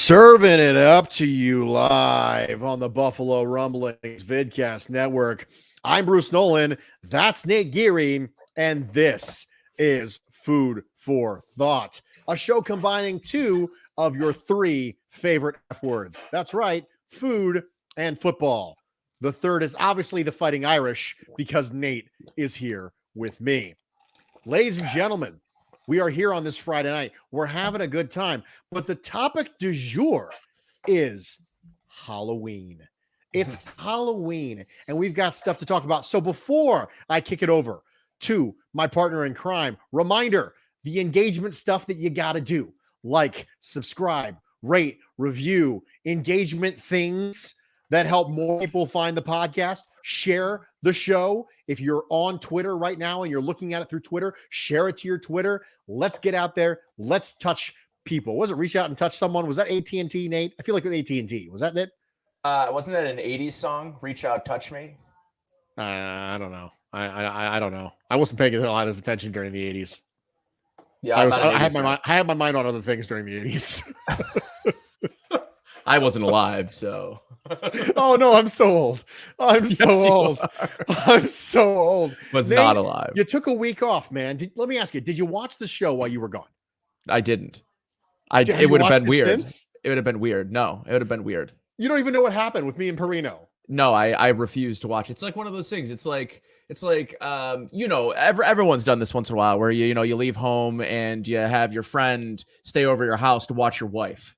Serving it up to you live on the Buffalo Rumblings Vidcast Network. I'm Bruce Nolan. That's Nate Geary. And this is Food for Thought, a show combining two of your three favorite F words. That's right, food and football. The third is obviously the Fighting Irish because Nate is here with me. Ladies and gentlemen, we are here on this Friday night. We're having a good time. But the topic du jour is Halloween. It's Halloween, and we've got stuff to talk about. So before I kick it over to my partner in crime, reminder, the engagement stuff that you got to do, like subscribe, rate, review, engagement things that help more people find the podcast. Share the show. If you're on Twitter right now and you're looking at it through Twitter, share it to your Twitter. Let's get out there. Let's touch people. Was it reach out and touch someone? Was that AT&T, Nate? I feel like it was AT&T. Was that it? Wasn't that an 80s song? Reach Out, Touch Me? I don't know. I don't know. I wasn't paying a lot of attention during the 80s. Yeah, I had my mind on other things during the 80s. I wasn't alive, so. Oh no, I'm so old. I'm so old. Was Nate, not alive. You took a week off, man. Let me ask you, did you watch the show while you were gone? I didn't. It would have been weird. It would have been weird. No, it would have been weird. You don't even know what happened with me and Perino. No, I refuse to watch. It's like one of those things. It's like everyone's done this once in a while where you leave home and you have your friend stay over your house to watch your wife.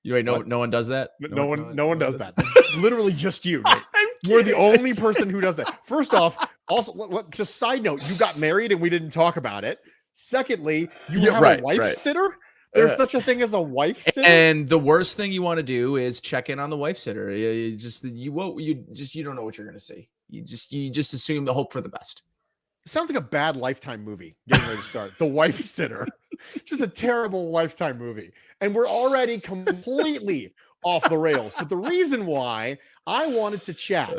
No one does that. No one does that. Literally just you. You're the only person who does that. First off, also, just side note, you got married and we didn't talk about it. Secondly, you have a wife sitter. There's such a thing as a wife sitter. And the worst thing you want to do is check in on the wife sitter. You don't know what you're going to see. You just assume the hope for the best. It sounds like a bad Lifetime movie getting ready to start. The Wife Sitter. Just a terrible Lifetime movie. And we're already completely off the rails. But the reason why I wanted to chat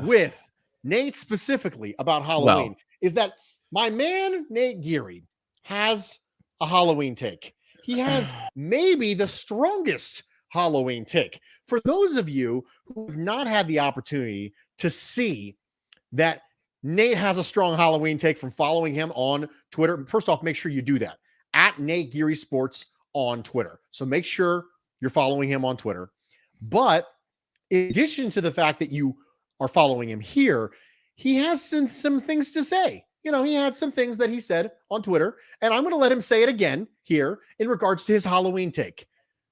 with Nate specifically about Halloween is that my man, Nate Geary, has a Halloween take. He has maybe the strongest Halloween take. For those of you who have not had the opportunity to see that Nate has a strong Halloween take from following him on Twitter. First off, make sure you do that at Nate Geary Sports on Twitter. So make sure you're following him on Twitter. But in addition to the fact that you are following him here, he has some things to say. He had some things that he said on Twitter, and I'm going to let him say it again here in regards to his Halloween take.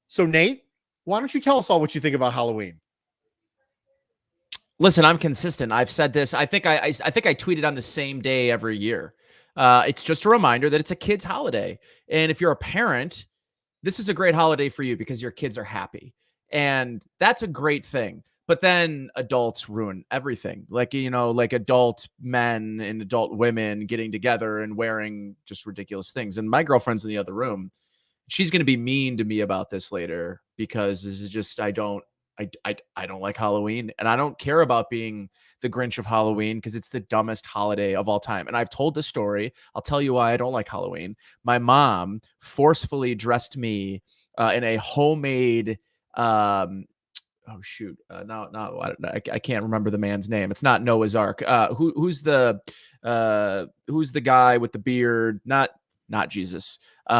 So Nate, why don't you tell us all what you think about Halloween? Listen, I'm consistent. I've said this. I think I tweeted on the same day every year. It's just a reminder that it's a kid's holiday. And if you're a parent, this is a great holiday for you because your kids are happy. And that's a great thing. But then adults ruin everything. Like adult men and adult women getting together and wearing just ridiculous things. And my girlfriend's in the other room. She's going to be mean to me about this later because this is just, I don't like Halloween, and I don't care about being the Grinch of Halloween because it's the dumbest holiday of all time. And I've told this story. I'll tell you why I don't like Halloween. My mom forcefully dressed me in a homemade, I can't remember the man's name. It's not Noah's Ark. Who's the guy with the beard? Not Jesus. Who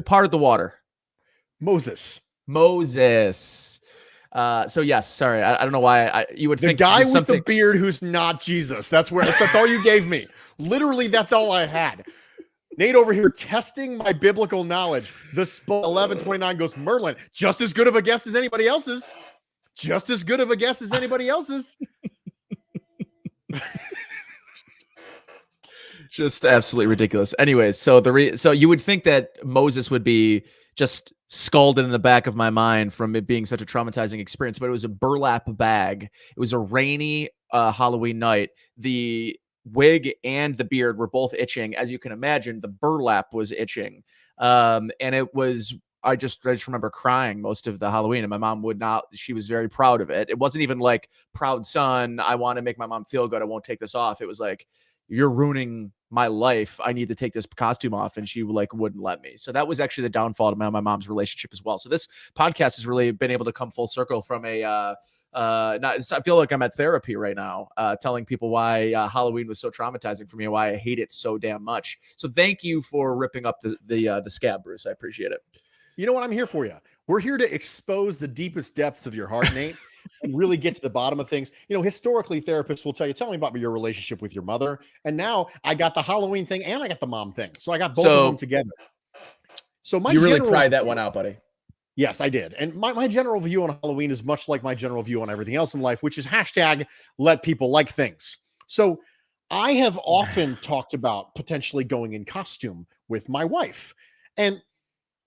parted the water? Moses. So yes, sorry. I don't know why you would think the guy with the beard who's not Jesus. That's all you gave me. Literally, that's all I had. Nate over here testing my biblical knowledge. The 1129 goes, Merlin, just as good of a guess as anybody else's. Just absolutely ridiculous. Anyways, so you would think that Moses would be just scalded in the back of my mind from it being such a traumatizing experience, but it was a burlap bag. It was a rainy Halloween night. The wig and the beard were both itching. As you can imagine, the burlap was itching. And it was, I just remember crying most of the Halloween, and my mom she was very proud of it. It wasn't even like, proud son, I want to make my mom feel good, I won't take this off. It was like, you're ruining my life, I need to take this costume off. And she like wouldn't let me. So that was actually the downfall of my mom's relationship as well. So this podcast has really been able to come full circle from I feel like I'm at therapy right now, telling people why Halloween was so traumatizing for me and why I hate it so damn much. So thank you for ripping up the scab, Bruce. I appreciate it. You know what? I'm here for you. We're here to expose the deepest depths of your heart, Nate, and really get to the bottom of things. You know, historically, therapists will tell me about your relationship with your mother. And now I got the Halloween thing and I got the mom thing. So I got both of them together. So you really pried that one out, buddy. Yes, I did. And my general view on Halloween is much like my general view on everything else in life, which is hashtag let people like things. So I have often talked about potentially going in costume with my wife. And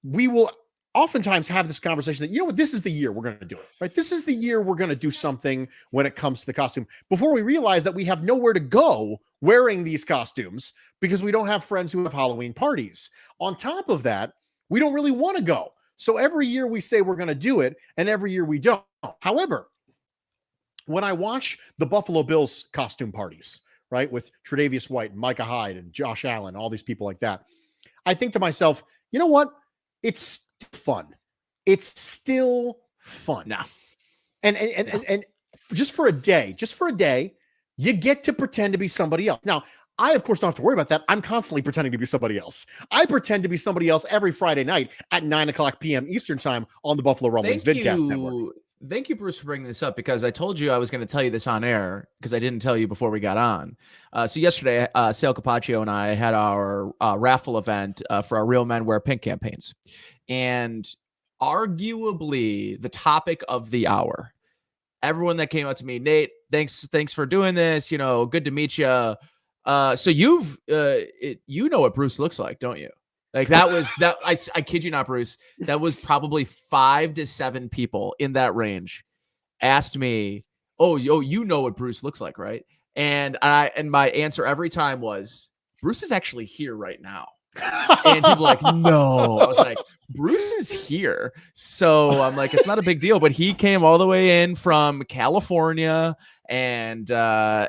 we will oftentimes have this conversation that, you know what, this is the year we're going to do it, right? This is the year we're going to do something when it comes to the costume, before we realize that we have nowhere to go wearing these costumes because we don't have friends who have Halloween parties. On top of that, we don't really want to go. So every year we say we're going to do it, and every year we don't. However, when I watch the Buffalo Bills costume parties, right, with Tre'Davious White, Micah Hyde, and Josh Allen, all these people like that, I think to myself, you know what? It's fun. It's still fun. No. And just for a day, you get to pretend to be somebody else. Now, I, of course, don't have to worry about that. I'm constantly pretending to be somebody else. I pretend to be somebody else every Friday night at 9:00 p.m. Eastern time on the Buffalo Rumblings Vidcast Network. Thank you, Bruce, for bringing this up, because I told you I was going to tell you this on air because I didn't tell you before we got on. So yesterday, Sal Capaccio and I had our raffle event for our Real Men Wear Pink campaigns. And arguably the topic of the hour, everyone that came up to me, Nate, thanks for doing this. You know, good to meet you. So you know what Bruce looks like, don't you? Like I kid you not, Bruce, that was probably 5 to 7 people in that range asked me, oh, you know what Bruce looks like, right? And my answer every time was, Bruce is actually here right now. And people were like, no. I was like, Bruce is here. So I'm like, it's not a big deal. But he came all the way in from California, and I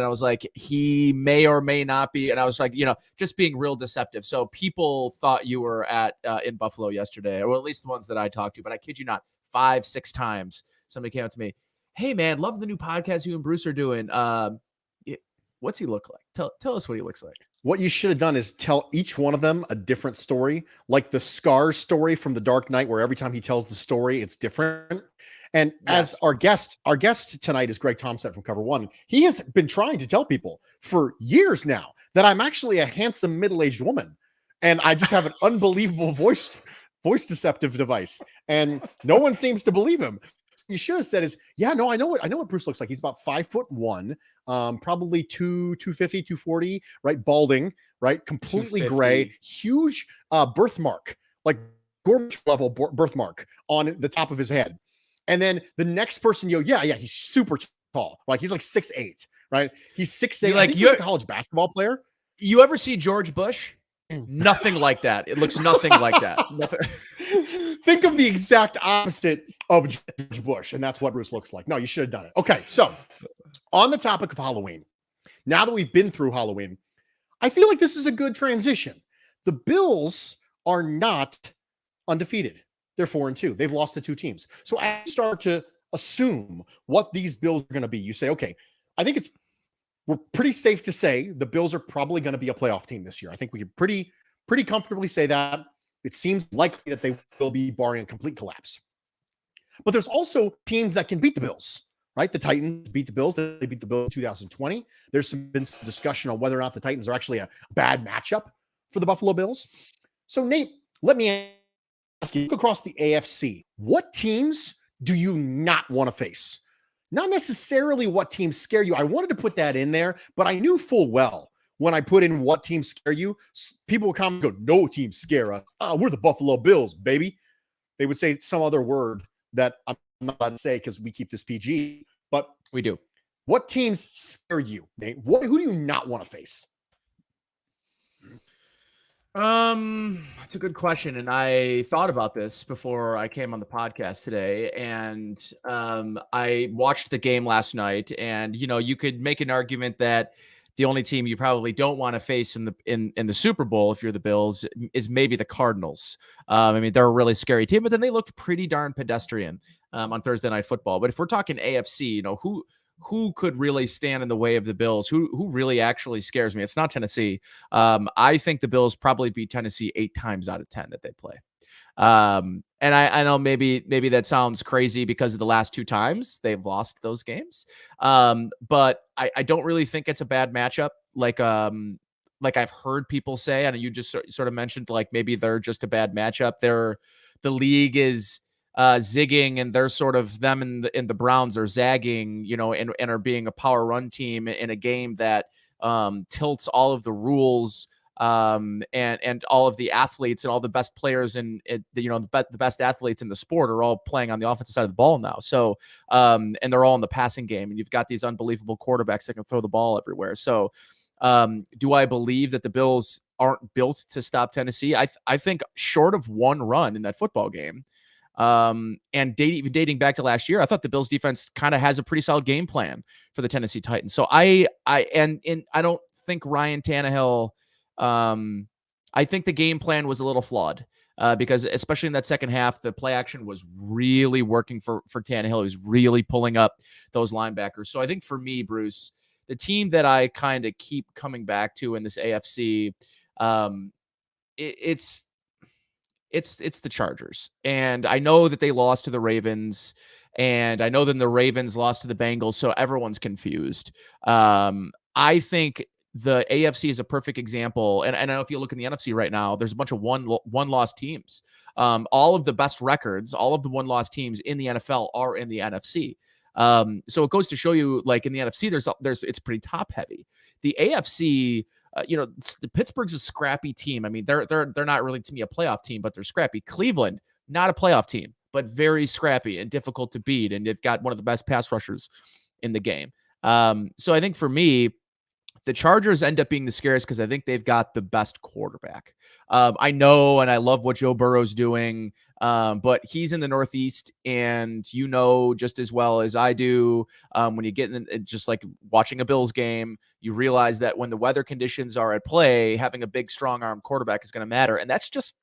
was like, he may or may not be. And I was like, you know, just being real deceptive. So people thought you were in Buffalo yesterday, or at least the ones that I talked to. But I kid you not, 5-6 times somebody came up to me, hey man, love the new podcast you and Bruce are doing. What's he look like? Tell us what he looks like. What you should have done is tell each one of them a different story, like the Scar story from The Dark Knight, where every time he tells the story, it's different. And yes, as our guest tonight is Greg Thompson from Cover One. He has been trying to tell people for years now that I'm actually a handsome middle-aged woman, and I just have an unbelievable voice deceptive device, and no one seems to believe him. You should have said is, yeah, no, I know what Bruce looks like. He's about 5'1", probably 250, 240, right? Balding, right? Completely gray, huge birthmark, like Gorbachev level birthmark on the top of his head. And then the next person, yeah, he's super tall. Like he's like 6'8", right? He's 6'8". Like he's a college basketball player. You ever see George Bush? Nothing like that. It looks nothing like that. Nothing. Think of the exact opposite of George Bush, and that's what Bruce looks like. No, you should have done it. Okay, so on the topic of Halloween, now that we've been through Halloween, I feel like this is a good transition. The Bills are not undefeated. They're 4-2. They've lost to 2 teams. So as you start to assume what these Bills are going to be, you say, okay, I think we're pretty safe to say the Bills are probably going to be a playoff team this year. I think we can pretty comfortably say that. It seems likely that they will be, barring a complete collapse. But there's also teams that can beat the Bills, right? The Titans beat the Bills. They beat the Bills in 2020. There's been some discussion on whether or not the Titans are actually a bad matchup for the Buffalo Bills. So, Nate, let me ask you, look across the AFC, what teams do you not want to face? Not necessarily what teams scare you. I wanted to put that in there, but I knew full well when I put in what teams scare you, people would come and go, no teams scare us. We're the Buffalo Bills, baby. They would say some other word that I'm not allowed to say because we keep this PG, but we do. What teams scare you, Nate? Who do you not want to face? That's a good question. And I thought about this before I came on the podcast today. And I watched the game last night, and, you know, you could make an argument that The only team you probably don't want to face in the Super Bowl if you're the Bills is maybe the Cardinals. I mean, they're a really scary team, but then they looked pretty darn pedestrian on Thursday Night Football. But if we're talking AFC, who could really stand in the way of the Bills? Who really actually scares me? It's not Tennessee. I think the Bills probably beat Tennessee 8 times out of 10 that they play. And I know maybe that sounds crazy because of the last 2 times they've lost those games. But I don't really think it's a bad matchup. Like I've heard people say, and you just sort of mentioned, like, maybe they're just a bad matchup. The league is zigging, and they're sort of, them and the Browns are zagging, and are being a power run team in a game that tilts all of the rules, and all of the athletes and all the best players the best athletes in the sport are all playing on the offensive side of the ball now. So, and they're all in the passing game, and you've got these unbelievable quarterbacks that can throw the ball everywhere. So, do I believe that the Bills aren't built to stop Tennessee? I think short of one run in that football game, and dating back to last year, I thought the Bills defense kind of has a pretty solid game plan for the Tennessee Titans. So I don't think Ryan Tannehill, I think the game plan was a little flawed, because especially in that second half, the play action was really working for Tannehill. He was really pulling up those linebackers. So I think for me, Bruce, the team that I kind of keep coming back to in this AFC, it's the Chargers. And I know that they lost to the Ravens, and I know then the Ravens lost to the Bengals, so everyone's confused. I think the AFC is a perfect example. And I know if you look in the NFC right now, there's a bunch of one-loss teams. All of the best records, all of the one-loss teams in the NFL are in the NFC. So it goes to show you, like, in the NFC, it's pretty top heavy. The AFC, the Pittsburgh's a scrappy team. I mean, they're not really, to me, a playoff team, but they're scrappy. Cleveland, not a playoff team, but very scrappy and difficult to beat. And they've got one of the best pass rushers in the game. So I think for me, the Chargers end up being the scariest because I think they've got the best quarterback. I know, and I love what Joe Burrow's doing, but he's in the Northeast, and just as well as I do, when you get in, just like watching a Bills game, you realize that when the weather conditions are at play, having a big, strong arm quarterback is going to matter. And that's just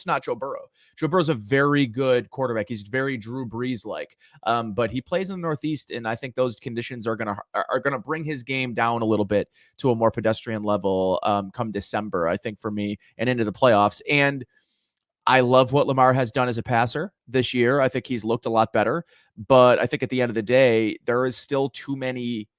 not Joe Burrow. Joe Burrow's a very good quarterback. He's very Drew Brees-like, but he plays in the Northeast, and I think those conditions are gonna bring his game down a little bit to a more pedestrian level come December, I think, for me, and into the playoffs. And I love what Lamar has done as a passer this year. I think he's looked a lot better, but I think at the end of the day, there is still too many.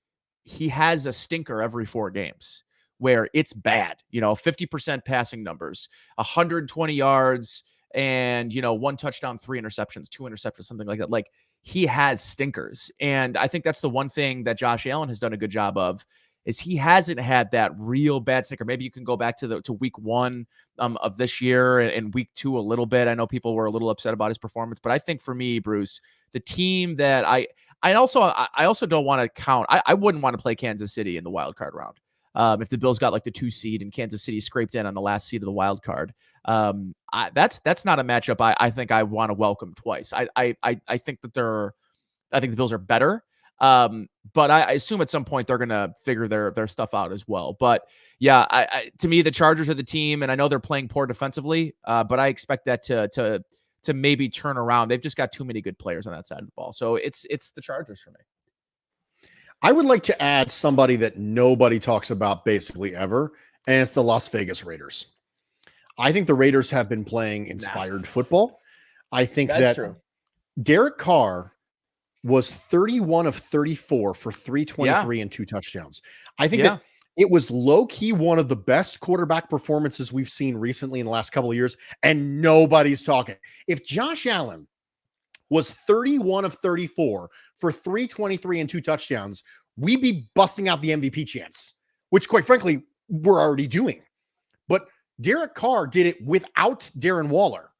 He has a stinker every 4 games where it's bad, 50% passing numbers, 120 yards, and 1 touchdown, 3 interceptions, 2 interceptions, something like that. Like, he has stinkers. And I think that's the one thing that Josh Allen has done a good job of, is he hasn't had that real bad stinker. Maybe you can go back to week 1 of this year, and week 2 a little bit. I know people were a little upset about his performance, but I think for me, Bruce, the team that I also don't want to count. I wouldn't want to play Kansas City in the wild card round. If the Bills got like the 2 seed and Kansas City scraped in on the last seed of the wild card, that's not a matchup I think I want to welcome twice. I think that I think the Bills are better. But I assume at some point they're going to figure their stuff out as well. But yeah, to me, the Chargers are the team, and I know they're playing poor defensively, but I expect that to maybe turn around. They've just got too many good players on that side of the ball. So it's the Chargers for me. I would like to add somebody that nobody talks about basically ever, and it's the Las Vegas Raiders. I think the Raiders have been playing inspired football. I think that's true. Derek Carr was 31 of 34 for 323 and 2 touchdowns. I think that it was low-key one of the best quarterback performances we've seen recently in the last couple of years, and nobody's talking. If Josh Allen was 31 of 34 for 323 and 2 touchdowns, we'd be busting out the MVP chance, which, quite frankly, we're already doing. But Derek Carr did it without Darren Waller,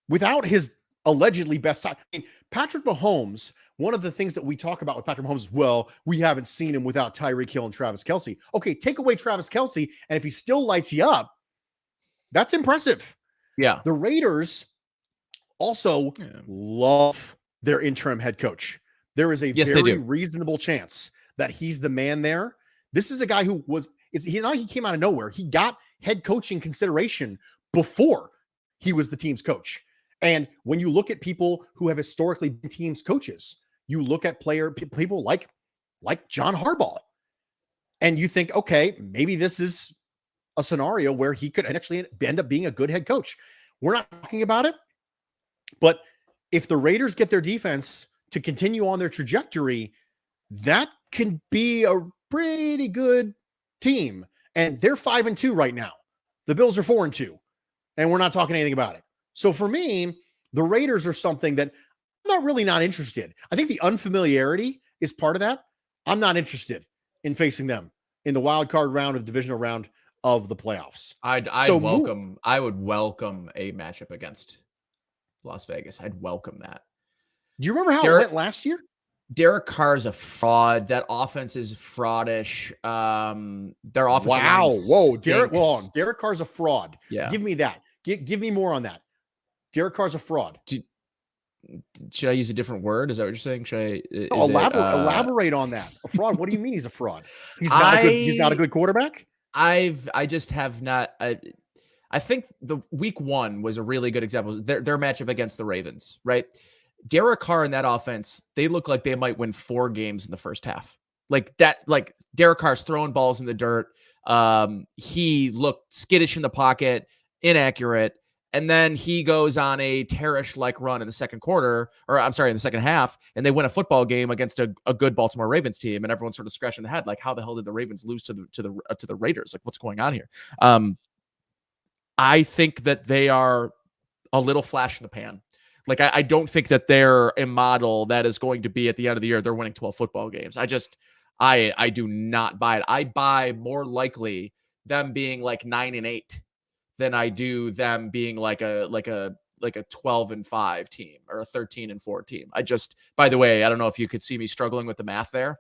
without his allegedly best time. I mean, Patrick Mahomes, one of the things that we talk about with Patrick Mahomes is, well, we haven't seen him without Tyreek Hill and Travis Kelce. Okay, take away Travis Kelce, and if he still lights you up, that's impressive. Yeah. The Raiders also love their interim head coach. There is a very reasonable chance that he's the man there. This is a guy who he came out of nowhere. He got head coaching consideration before he was the team's coach. And when you look at people who have historically been teams coaches, you look at people like John Harbaugh, and you think, okay, maybe this is a scenario where he could actually end up being a good head coach. We're not talking about it, but if the Raiders get their defense to continue on their trajectory, that can be a pretty good team. And they're 5-2 right now. The Bills are 4-2, and we're not talking anything about it. So for me, the Raiders are something that I'm not interested. I think the unfamiliarity is part of that. I'm not interested in facing them in the wild card round or the divisional round of the playoffs. I would welcome a matchup against Las Vegas. I'd welcome that. Do you remember how it went last year? Derek Carr's a fraud. That offense is fraudish. Their offense. Wow. Whoa. Derek Carr's a fraud. Yeah. Give me that. Give me more on that. Derek Carr's a fraud. Should I use a different word? Is that what you're saying? Should I elaborate on that? A fraud. What do you mean he's a fraud? He's not a good quarterback? I just have not. I think the week 1 was a really good example. Their matchup against the Ravens, right? Derek Carr and that offense, they look like they might win 4 games in the first half. Like Derek Carr's throwing balls in the dirt. He looked skittish in the pocket, inaccurate. And then he goes on a Terrace-like run in the second half, and they win a football game against a good Baltimore Ravens team, and everyone's sort of scratching their head, like, how the hell did the Ravens lose to the Raiders? Like, what's going on here? I think that they are a little flash in the pan. Like, I don't think that they're a model that is going to be at the end of the year, they're winning 12 football games. I do not buy it. I buy more likely them being like 9-8 than I do them being like a 12-5 team or a 13-4 team. By the way, I don't know if you could see me struggling with the math there,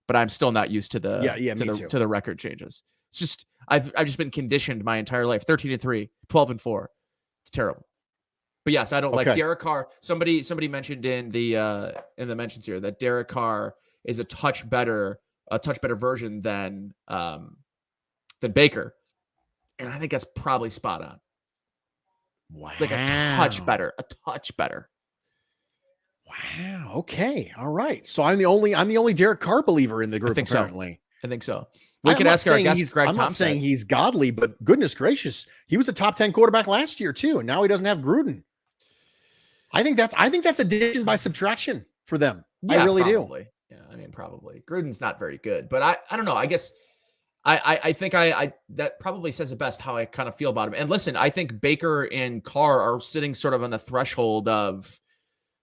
but I'm still not used to to the record changes. It's just, I've just been conditioned my entire life. 13-3, 12-4. It's terrible. But yes, I don't like Derek Carr. Somebody mentioned in the mentions here that Derek Carr is a touch better version than Baker. And I think that's probably spot on. Wow. Like a touch better. Wow. Okay. All right. So I'm the only Derek Carr believer in the group, apparently. I think so. We could ask our guest, Greg Thompson. I'm not saying he's godly, but goodness gracious, he was a top 10 quarterback last year too, and now he doesn't have Gruden. I think that's addition by subtraction for them. Yeah, I really probably. do. Yeah, I mean, probably. Gruden's not very good, but I don't know. I guess I think that probably says it best how I kind of feel about him. And listen, I think Baker and Carr are sitting sort of on the threshold of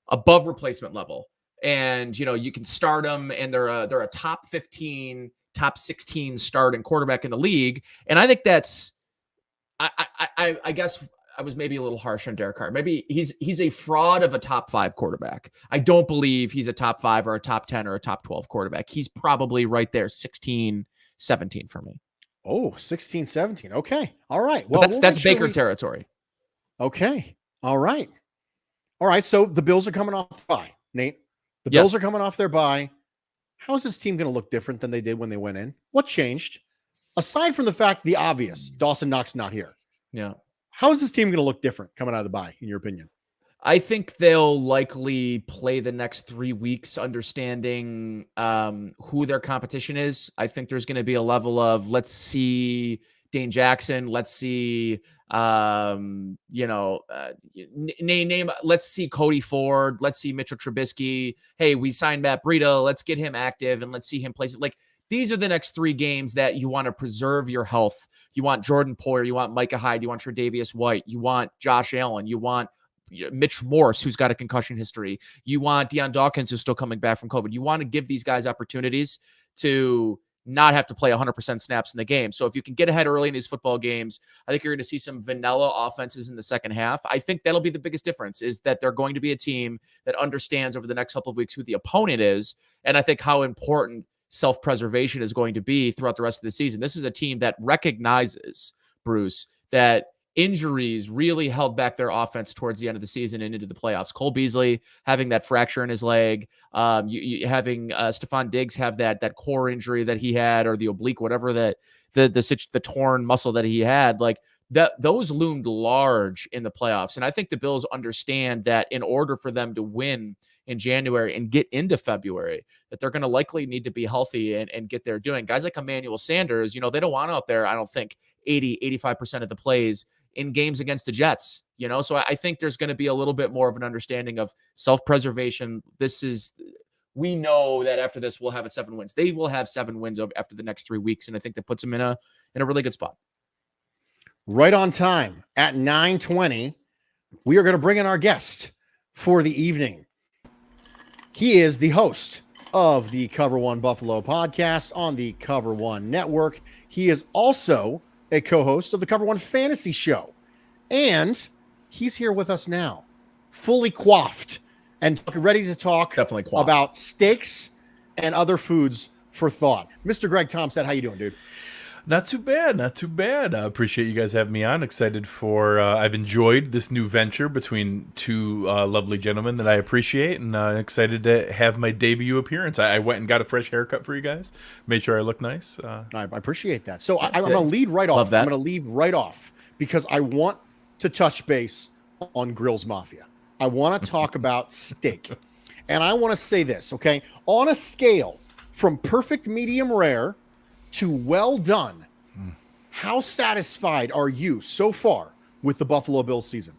above replacement level. And, you can start them, and they're a top 15, top 16 starting quarterback in the league. And I think that's, I guess I was maybe a little harsh on Derek Carr. Maybe he's a fraud of a top 5 quarterback. I don't believe he's a top 5 or a top 10 or a top 12 quarterback. He's probably right there, 16, 17 for me. Oh, 16, 17. Okay. All right. Well, that's Baker territory. Okay. All right. So the Bills are coming off the bye, Nate. The Bills are coming off their bye. How is this team going to look different than they did when they went in? What changed? Aside from the fact, the obvious, Dawson Knox not here. Yeah. How is this team going to look different coming out of the bye, in your opinion? I think they'll likely play the next 3 weeks understanding who their competition is. I think there's going to be a level of, let's see Dane Jackson. Let's see, let's see Cody Ford. Let's see Mitchell Trubisky. Hey, we signed Matt Breida. Let's get him active and let's see him play. Like, these are the next 3 games that you want to preserve your health. You want Jordan Poyer. You want Micah Hyde. You want Tre'Davious White. You want Josh Allen. You want Mitch Morse, who's got a concussion history. You want Deion Dawkins, who's still coming back from COVID. You want to give these guys opportunities to not have to play 100% snaps in the game. So if you can get ahead early in these football games, I think you're going to see some vanilla offenses in the second half. I think that'll be the biggest difference, is that they're going to be a team that understands over the next couple of weeks who the opponent is. And I think how important self-preservation is going to be throughout the rest of the season. This is a team that recognizes, Bruce, that injuries really held back their offense towards the end of the season and into the playoffs. Cole Beasley having that fracture in his leg, you having Stephon Diggs have that core injury that he had, or the oblique, whatever that the torn muscle that he had, like that, those loomed large in the playoffs. And I think the Bills understand that in order for them to win in January and get into February, that they're going to likely need to be healthy and get there doing. Guys like Emmanuel Sanders, they don't want out there, I don't think, 85% of the plays in games against the Jets, So I think there's going to be a little bit more of an understanding of self-preservation. We know that after this, we'll have 7 wins. They will have 7 wins after the next 3 weeks. And I think that puts them in a really good spot. Right on time at 9:20, we are going to bring in our guest for the evening. He is the host of the Cover One Buffalo podcast on the Cover One Network. He is also a co-host of the Cover One Fantasy Show. And he's here with us now, fully coiffed and ready to talk about steaks and other foods for thought. Mr. Greg Tomstad, how you doing, dude? Not too bad. I appreciate you guys having me on. Excited for, I've enjoyed this new venture between two lovely gentlemen that I appreciate, and excited to have my debut appearance. I went and got a fresh haircut for you guys, made sure I look nice. I appreciate that. So I'm going to lead right off. I'm going to lead right off because I want to touch base on Grills Mafia. I want to talk about steak. And I want to say this, okay? On a scale from perfect medium rare to well done, how satisfied are you so far with the Buffalo Bills season?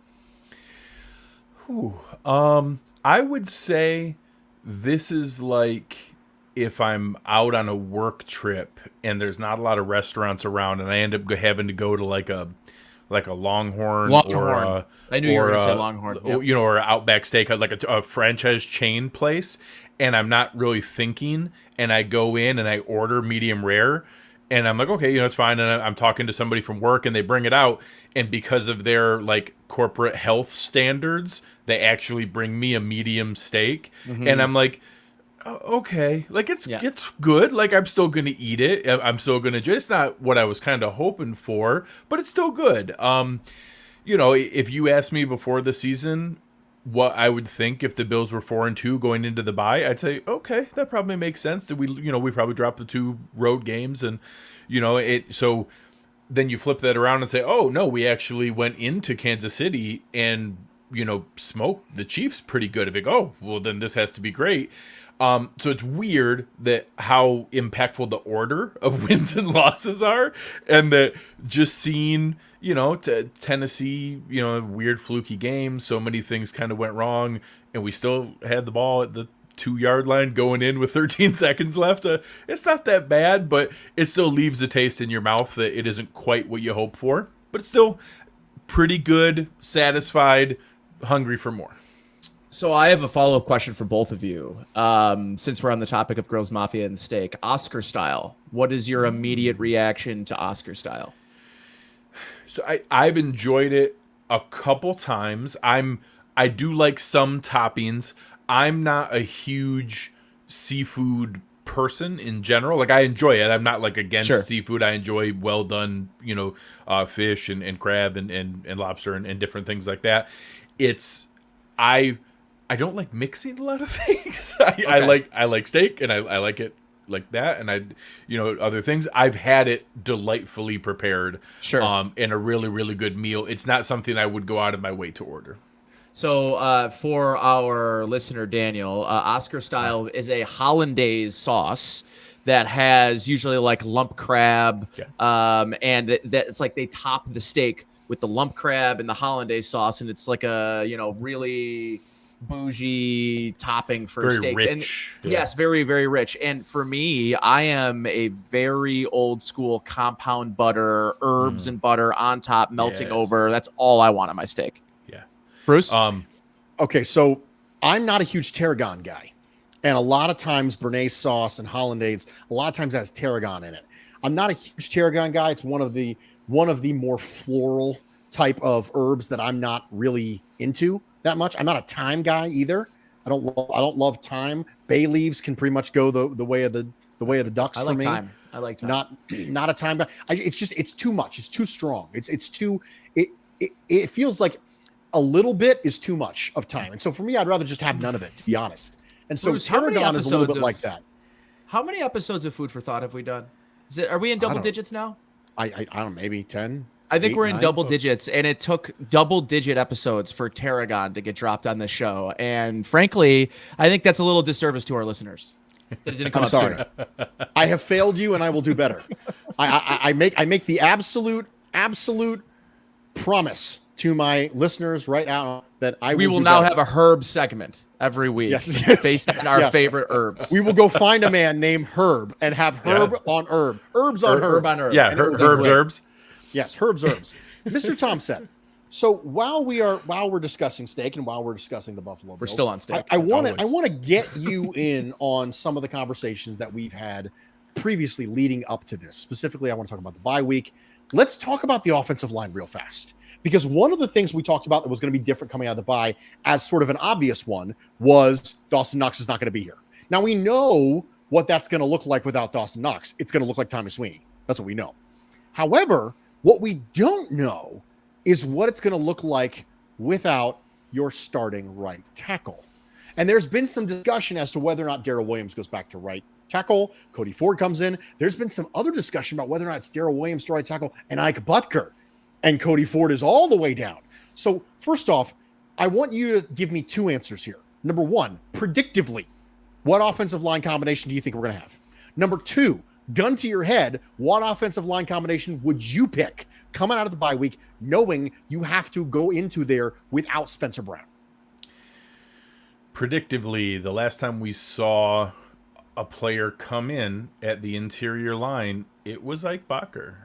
I would say this is like if I'm out on a work trip and there's not a lot of restaurants around and I end up having to go to like a Longhorn. Or I knew you were going to say Longhorn. Yep. Or Outback Steak, like a franchise chain place, and I'm not really thinking, and I go in and I order medium rare, and I'm like, okay, it's fine, and I'm talking to somebody from work, and they bring it out, and because of their like corporate health standards, they actually bring me a medium steak, and I'm like, okay, like it's good. Like I'm still gonna eat it. I'm still gonna enjoy it. It's not what I was kind of hoping for, but it's still good. If you asked me before the season what I would think if the Bills were 4-2 going into the bye, I'd say, okay, that probably makes sense. That we probably dropped the 2 road games, and so then you flip that around and say, oh no, we actually went into Kansas City and smoked the Chiefs pretty good. I'd be like, oh well, then this has to be great. So it's weird that how impactful the order of wins and losses are, and that just seeing, Tennessee, weird fluky game, so many things kind of went wrong, and we still had the ball at the 2-yard line going in with 13 seconds left. It's not that bad, but it still leaves a taste in your mouth that it isn't quite what you hope for, but it's still pretty good, satisfied, hungry for more. So I have a follow-up question for both of you. Since we're on the topic of Grills Mafia and steak, Oscar style, what is your immediate reaction to Oscar style? So I've enjoyed it a couple times. I do like some toppings. I'm not a huge seafood person in general. Like I enjoy it. I'm not like against seafood. I enjoy well done, fish and crab and lobster and different things like that. I don't like mixing a lot of things. I like steak and I like it like that, and other things. I've had it delightfully prepared, in a really, really good meal. It's not something I would go out of my way to order. So for our listener Daniel, Oscar style is a hollandaise sauce that has usually like lump crab, and that it's like they top the steak with the lump crab and the hollandaise sauce, and it's like a really bougie topping for very steaks. Rich. And yes, very, very rich. And for me, I am a very old school compound butter, herbs and butter on top, melting over. That's all I want on my steak. Yeah. Bruce? Okay, so I'm not a huge tarragon guy. And a lot of times Béarnaise sauce and hollandaise, a lot of times has tarragon in it. I'm not a huge tarragon guy. It's one of the more floral type of herbs that I'm not really into that much. I'm not a thyme guy either. I don't love thyme. Bay leaves can pretty much go the way of the ducks for me. I like thyme. Not a thyme guy. It's too much. It's too strong. it feels like a little bit is too much of time. And so for me, I'd rather just have none of it, to be honest. And so Bruce, how many Tarragon is a little bit episodes like of- that. How many episodes of Food for Thought have we done? Are we in double don't- digits now? I don't know, maybe 10. I think 8, we're in 9? double digits, and it took double-digit episodes for Tarragon to get dropped on the show. And frankly, I think that's a little disservice to our listeners. That it didn't come I'm up sorry. sooner. I have failed you, and I will do better. I make the absolute promise to my listeners right now that We will do now better. have a herb segment every week Yes. based on our Yes. favorite herbs. We will go find a man named Herb and have Herb on Herb. Herbs on Herb. herb on herb. Yeah, And it will be herbs, great. herbs. Yes, Herbs. Mr. Tom said. So while we're discussing steak and while we're discussing the Buffalo Bills, We're still on steak. I want Always. to get you in on some of the conversations that we've had previously leading up to this. Specifically, I want to talk about the bye week. Let's talk about the offensive line real fast, because one of the things we talked about that was going to be different coming out of the bye, as sort of an obvious one, was Dawson Knox is not going to be here. Now we know what that's going to look like without Dawson Knox. It's going to look like Tommy Sweeney. That's what we know. However, what we don't know is what it's going to look like without your starting right tackle. And there's been some discussion as to whether or not Darrell Williams goes back to right tackle. Cody Ford comes in. There's been some other discussion about whether or not it's Darrell Williams to right tackle and Ike Butker. And Cody Ford is all the way down. So first off, I want you to give me two answers here. Number one, predictively, what offensive line combination do you think we're going to have? Number two, gun to your head, what offensive line combination would you pick coming out of the bye week, knowing you have to go into there without Spencer Brown? Predictively, the last time we saw a player come in at the interior line, it was Ike Bacher.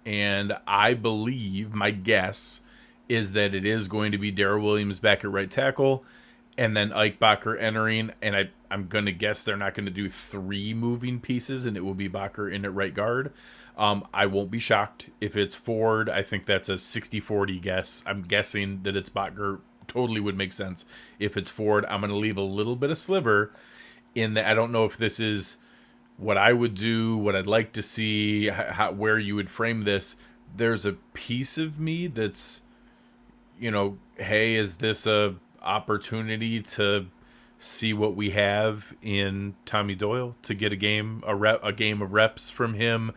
And I believe, my guess is that it is going to be Darrell Williams back at right tackle and then Ike Bacher entering. And I'm going to guess they're not going to do three moving pieces and it will be Bacher in at right guard. I won't be shocked if it's Ford. I think that's a 60-40 guess. I'm guessing that it's Bacher. Totally would make sense if it's Ford. I'm going to leave a little bit of sliver in that I don't know if this is what I would do, what I'd like to see, where you would frame this. There's a piece of me that's, hey, is this a opportunity to see what we have in Tommy Doyle, to get a game of reps from him?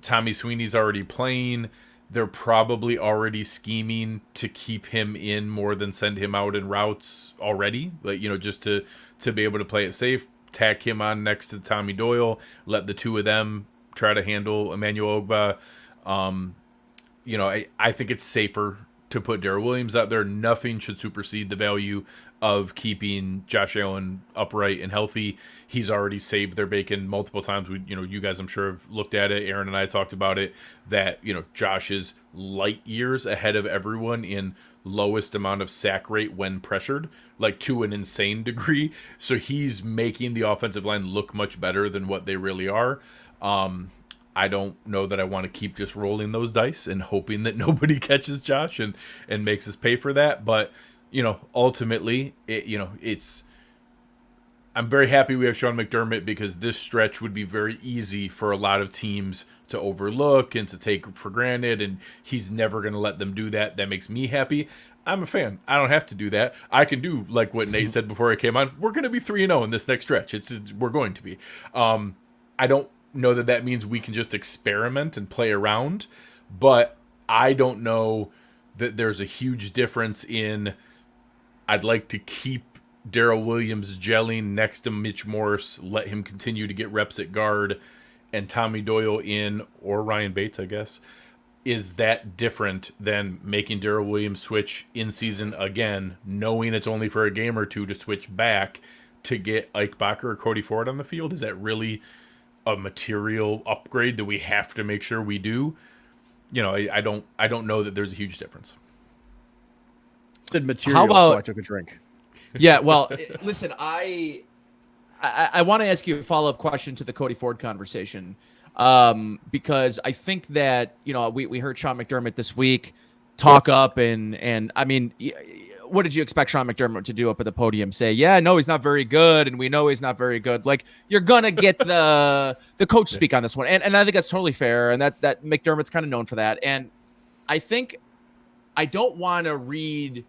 Tommy Sweeney's already playing. They're probably already scheming to keep him in more than send him out in routes already, just to be able to play it safe. Tack him on next to Tommy Doyle, let the two of them try to handle Emmanuel Ogba. I think it's safer to put Darrell Williams out there. Nothing should supersede the value of keeping Josh Allen upright and healthy. He's already saved their bacon multiple times. You guys, I'm sure, have looked at it. Aaron and I talked about it, that, Josh is light years ahead of everyone in lowest amount of sack rate when pressured, like to an insane degree. So he's making the offensive line look much better than what they really are. I don't know that I want to keep just rolling those dice and hoping that nobody catches Josh and makes us pay for that. But, ultimately, I'm very happy we have Sean McDermott, because this stretch would be very easy for a lot of teams to overlook and to take for granted, and he's never going to let them do that. That makes me happy. I'm a fan. I don't have to do that. I can do like what Nate said before I came on. We're going to be 3-0 in this next stretch. We're going to be. I don't know that means we can just experiment and play around, but I don't know that there's a huge difference in, I'd like to keep Darrell Williams gelling next to Mitch Morse, let him continue to get reps at guard, and Tommy Doyle in, or Ryan Bates, I guess. Is that different than making Darrell Williams switch in season again, knowing it's only for a game or two to switch back to get Ike Bacher or Cody Ford on the field? Is that really a material upgrade that we have to make sure we do? I don't know that there's a huge difference. Said material, How about- so I took a drink. Yeah, well, listen, I want to ask you a follow-up question to the Cody Ford conversation, because I think that, we heard Sean McDermott this week talk up, and I mean, what did you expect Sean McDermott to do up at the podium? Say, yeah, no, he's not very good, and we know he's not very good. Like, you're gonna get the coach speak on this one, and I think that's totally fair, and that McDermott's kind of known for that. And I think I don't want to read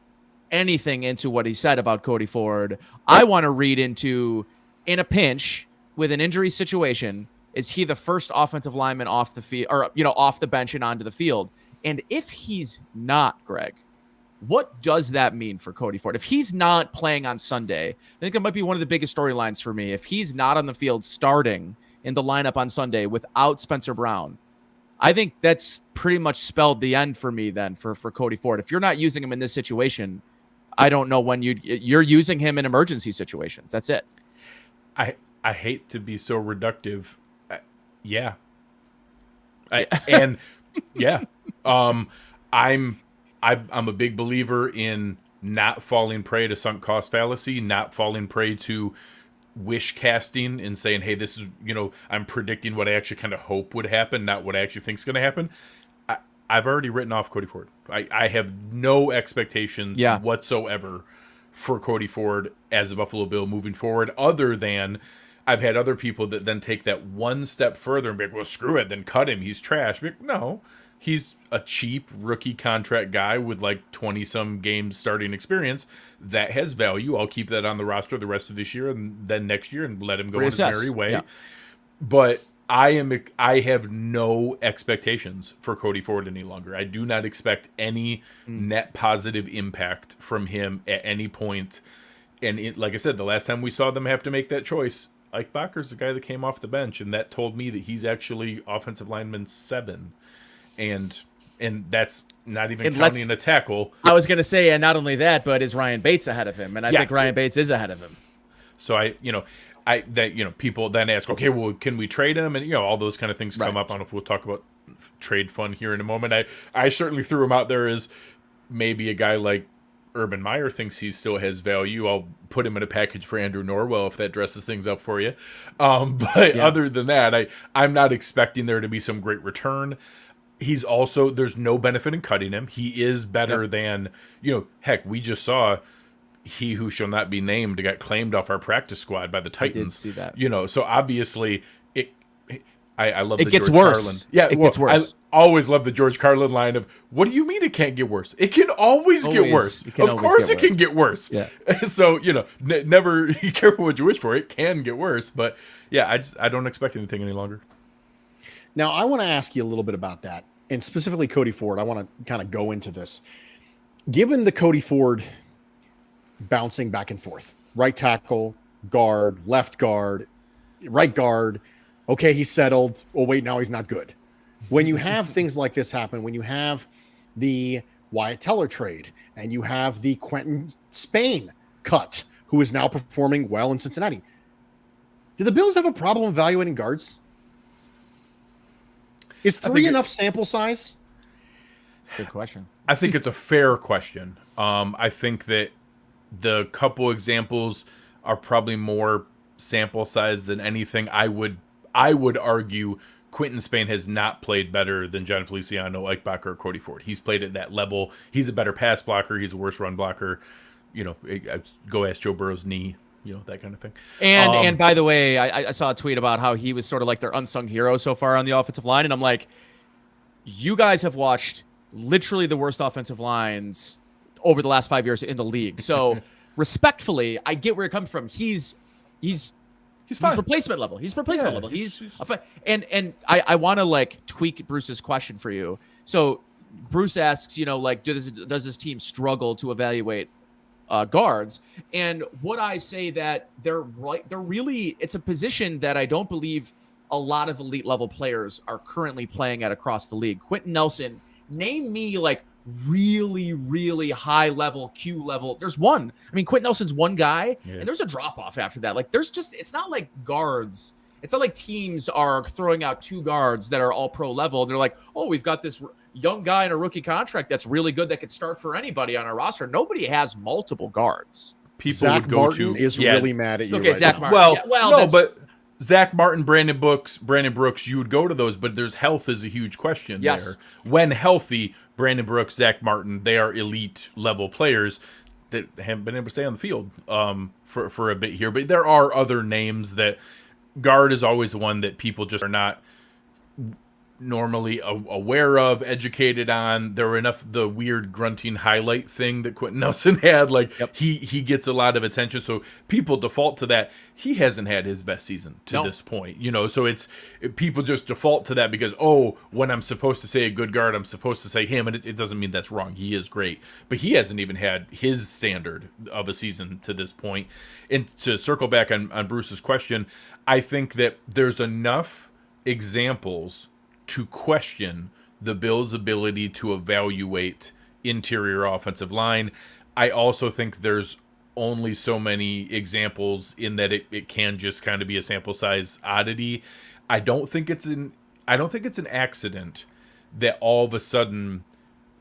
anything into what he said about Cody Ford. I want to read into, in a pinch with an injury situation, is he the first offensive lineman off the field, or off the bench and onto the field? And if he's not, Greg, what does that mean for Cody Ford? If he's not playing on Sunday, I think it might be one of the biggest storylines for me. If he's not on the field starting in the lineup on Sunday without Spencer Brown, I think that's pretty much spelled the end for me then for Cody Ford. If you're not using him in this situation, I don't know when you're using him in emergency situations. That's it. I hate to be so reductive. Yeah. I'm a big believer in not falling prey to sunk cost fallacy, not falling prey to wish casting and saying, hey, this is, I'm predicting what I actually kind of hope would happen, not what I actually think is going to happen. I've already written off Cody Ford. I have no expectations whatsoever for Cody Ford as a Buffalo Bill moving forward, other than I've had other people that then take that one step further and be like, well, screw it, then cut him. He's trash. Like, no, he's a cheap rookie contract guy with like 20-some games starting experience. That has value. I'll keep that on the roster the rest of this year and then next year and let him go on his merry way. Yeah. But I have no expectations for Cody Ford any longer. I do not expect any net positive impact from him at any point. And like I said, the last time we saw them have to make that choice, Ike Bakker's the guy that came off the bench, and that told me that he's actually offensive lineman 7. And that's not even counting a tackle. I was going to say, and not only that, but is Ryan Bates ahead of him? And I think Ryan Bates is ahead of him. So people then ask, okay, well, can we trade him? And all those kind of things come up. I don't know if we'll talk about trade fun here in a moment. I certainly threw him out there as maybe a guy like Urban Meyer thinks he still has value. I'll put him in a package for Andrew Norwell if that dresses things up for you. Other than that, I'm not expecting there to be some great return. He's also, there's no benefit in cutting him. He is better than, heck, we just saw he who shall not be named got claimed off our practice squad by the Titans. I did see that. So obviously I love it gets worse. Carlin. Yeah, it gets worse. I always love the George Carlin line of, what do you mean it can't get worse? It can always get worse. Of course it can get worse. Yeah. So, never be careful what you wish for. It can get worse. But yeah, I don't expect anything any longer. Now, I want to ask you a little bit about that, and specifically Cody Ford. I want to kind of go into this. Given the Cody Ford bouncing back and forth, right tackle, guard, left guard, right guard, okay, he's settled. Oh, wait, now he's not good. When you have things like this happen, when you have the Wyatt Teller trade, and you have the Quentin Spain cut, who is now performing well in Cincinnati, do the Bills have a problem evaluating guards? Is 3 enough sample size? That's a good question. I think it's a fair question. I think that the couple examples are probably more sample size than anything. I would argue Quentin Spain has not played better than John Feliciano, Ike Bakker, or Cody Ford. He's played at that level. He's a better pass blocker. He's a worse run blocker. Go ask Joe Burrow's knee. That kind of thing. And by the way, I saw a tweet about how he was sort of like their unsung hero so far on the offensive line. And I'm like, you guys have watched literally the worst offensive lines over the last 5 years in the league. So respectfully, I get where you're coming from. He's replacement level. He's replacement level. And I want to tweak Bruce's question for you. So Bruce asks, does this team struggle to evaluate guards? And would I say that they're really, it's a position that I don't believe a lot of elite level players are currently playing at across the league. Quentin Nelson, name me really, really high level, Q level. There's one. I mean, Quentin Nelson's one guy, and there's a drop off after that. It's not like guards. It's not like teams are throwing out 2 guards that are all pro level. They're like, oh, we've got this young guy in a rookie contract that's really good that could start for anybody on our roster. Nobody has multiple guards. People Zach would go Martin to is really mad at you. Okay, right Zach now. Martin. But Zach Martin, Brandon Brooks, you would go to those, but there's health is a huge question there. When healthy, Brandon Brooks, Zach Martin, they are elite level players that haven't been able to stay on the field for a bit here. But there are other names that guard is always one that people just are not normally aware of, educated on. There were enough the weird grunting highlight thing that Quentin Nelson had. Like he gets a lot of attention, so people default to that. He hasn't had his best season to this point, so people just default to that because when I'm supposed to say a good guard, I'm supposed to say him, and it doesn't mean that's wrong. He is great, but he hasn't even had his standard of a season to this point. And to circle back on Bruce's question, I think that there's enough examples to question the Bills' ability to evaluate interior offensive line. I also think there's only so many examples in that it can just kind of be a sample size oddity. I don't think it's an accident that all of a sudden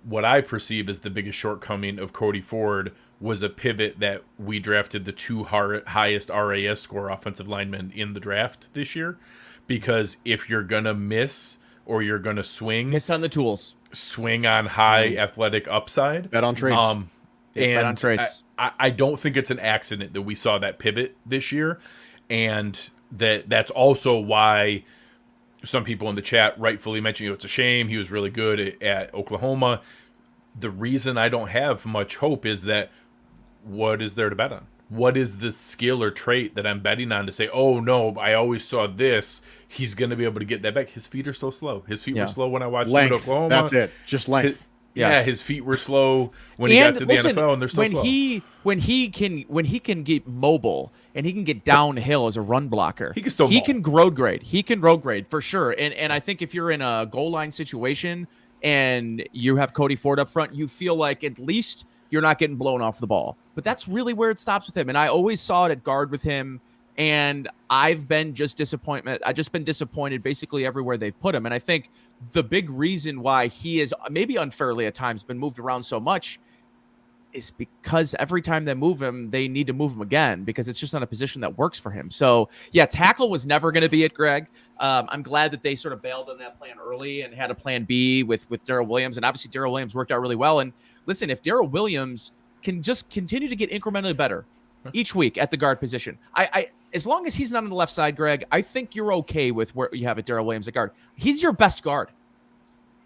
what I perceive as the biggest shortcoming of Cody Ford was a pivot that we drafted the two highest RAS score offensive linemen in the draft this year. Because if you're going to miss or you're going to miss on the tools, swing on high athletic upside, bet on trades. Bet on trades. I don't think it's an accident that we saw that pivot this year. And that's also why some people in the chat rightfully mentioned it's a shame. He was really good at Oklahoma. The reason I don't have much hope is that what is there to bet on? What is the skill or trait that I'm betting on to say, oh, no, I always saw this. He's going to be able to get that back. His feet are so slow. His feet were slow when I watched him at Oklahoma. That's it. Just length. Yeah, his feet were slow when he got to the NFL, and they're so slow. When he can get mobile and he can get downhill as a run blocker, he can road grade. He can road grade for sure. And I think if you're in a goal line situation and you have Cody Ford up front, you feel like at least you're not getting blown off the ball. But that's really where it stops with him. And I always saw it at guard with him. And I've been just disappointed. I've just been disappointed basically everywhere they've put him. And I think the big reason why he is maybe unfairly at times been moved around so much is because every time they move him, they need to move him again because it's just not a position that works for him. So yeah, tackle was never going to be it, Greg. I'm glad that they sort of bailed on that plan early and had a plan B with Darrell Williams. And obviously Darrell Williams worked out really well. And listen, if Darrell Williams can just continue to get incrementally better each week at the guard position, I as long as he's not on the left side, Greg, I think you're okay with where you have it, Darrell Williams at guard. He's your best guard.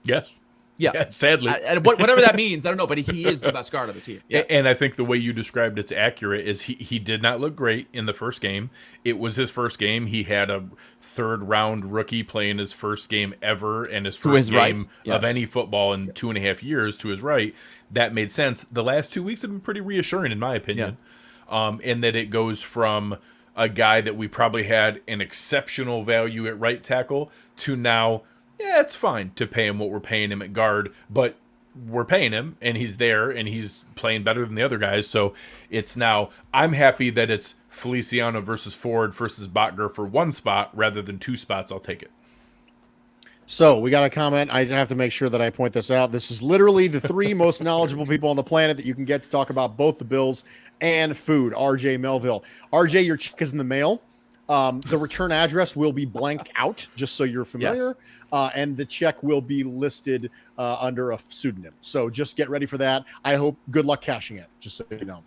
Yes. Yeah. Sadly. And whatever that means, I don't know, but he is the best guard of the team. Yeah. And I think the way you described it's accurate is he did not look great in the first game. It was his first game. He had a third-round rookie playing his first game ever and his first game of any football in 2.5 years to his right. That made sense. The last 2 weeks have been pretty reassuring, in my opinion, in that it goes from a guy that we probably had an exceptional value at right tackle to now, yeah, it's fine to pay him what we're paying him at guard, but we're paying him and he's there and he's playing better than the other guys. So it's now, I'm happy that it's Feliciano versus Ford versus Botger for one spot rather than two spots. I'll take it. So we got a comment. I have to make sure that I point this out. This is literally the three most knowledgeable people on the planet that you can get to talk about both the Bills and food. RJ Melville. RJ, your check is in the mail. The return address will be blanked out, just so you're familiar. Yes. And the check will be listed under a pseudonym. So just get ready for that. I hope good luck cashing it, just so you know.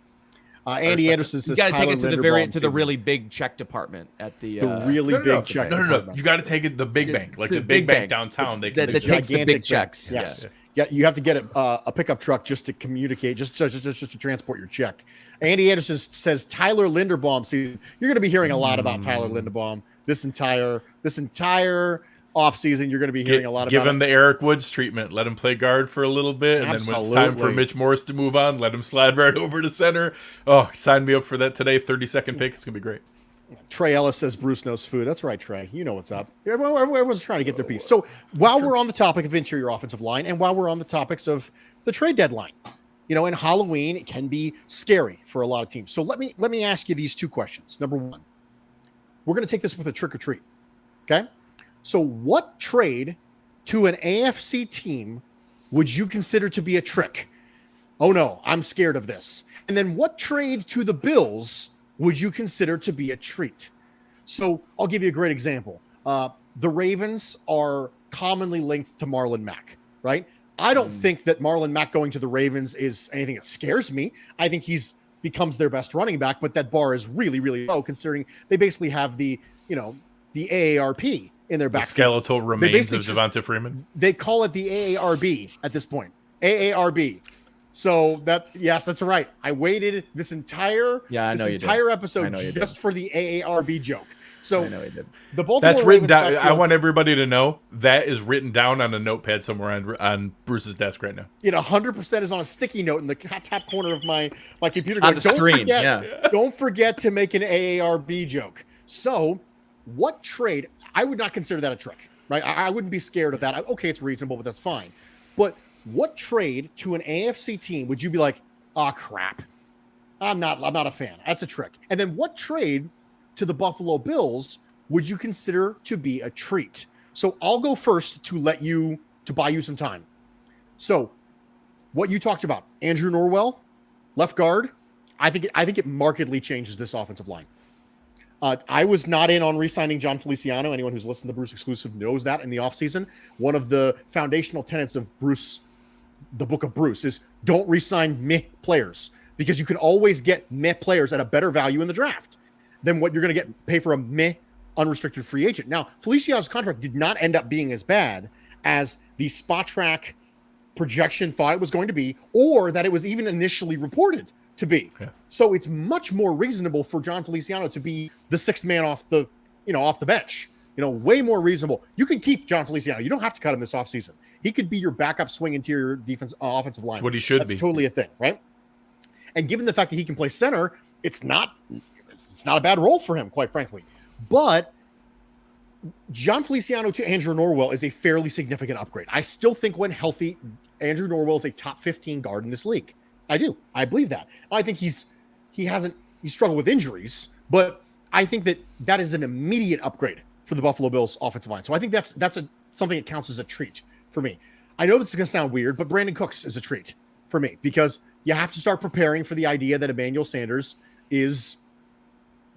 Andy Anderson says, you got to take it to the really big check department at the really big check. No. You got to take it to the big bank, like the big bank downtown. They that takes the big checks. Yes. Yeah, you have to get a pickup truck just to communicate, just to transport your check. Andy Anderson says Tyler Linderbaum season. You're going to be hearing a lot about Tyler Linderbaum this entire offseason. You're going to be hearing a lot about. Give him the Eric Woods treatment. Let him play guard for a little bit, and then when it's time for Mitch Morse to move on, let him slide right over to center. Oh, sign me up for that today. 30-second pick. It's going to be great. Trey Ellis says Bruce knows food. That's right, Trey. You know what's up. Everyone's trying to get their piece. So while we're on the topic of interior offensive line and while we're on the topics of the trade deadline, in Halloween, it can be scary for a lot of teams. So let me ask you these two questions. Number one, we're going to take this with a trick or treat. Okay. So what trade to an AFC team would you consider to be a trick? Oh no, I'm scared of this. And then what trade to the Bills would you consider to be a treat? So I'll give you a great example. The Ravens are commonly linked to Marlon Mack, right? I don't think that Marlon Mack going to the Ravens is anything that scares me. I think he's becomes their best running back, but that bar is really, really low considering they basically have the, the AARP in their The backfield. skeletal remains of basically Devonta Freeman. They call it the AARB at this point. AARB. So yes, that's right. I waited this entire episode just for the AARB joke. So I know he did. The Baltimore That's written Ravens down. backfield, I want everybody to know that is written down on a notepad somewhere on Bruce's desk right now. It 100% is on a sticky note in the top corner of my computer. On the screen, Don't forget to make an AARB joke. So, what trade? I would not consider that a trick, right? I wouldn't be scared of that. Okay, it's reasonable, but that's fine. But what trade to an AFC team would you be like, oh crap, I'm not a fan. That's a trick. And then what trade to the Buffalo Bills would you consider to be a treat? So I'll go first to buy you some time. So what you talked about, Andrew Norwell, left guard, I think it markedly changes this offensive line. I was not in on re-signing John Feliciano. Anyone who's listened to the Bruce exclusive knows that in the offseason. One of the foundational tenets of Bruce, the book of Bruce, is don't re-sign meh players, because you can always get meh players at a better value in the draft than what you're going to pay for a meh unrestricted free agent. Now, Feliciano's contract did not end up being as bad as the Spot Track projection thought it was going to be, or that it was even initially reported to be. Yeah. So it's much more reasonable for John Feliciano to be the sixth man off the bench. Way more reasonable. You can keep John Feliciano. You don't have to cut him this offseason. He could be your backup swing interior offensive line. That's what he should be. That's totally a thing, right? And given the fact that he can play center, it's not a bad role for him, quite frankly. But John Feliciano to Andrew Norwell is a fairly significant upgrade. I still think when healthy, Andrew Norwell is a top 15 guard in this league. I do. I believe that. I think he struggled with injuries, but I think that is an immediate upgrade for the Buffalo Bills offensive line. So I think that's something that counts as a treat for me. I know this is going to sound weird, but Brandon Cooks is a treat for me, because you have to start preparing for the idea that Emmanuel Sanders is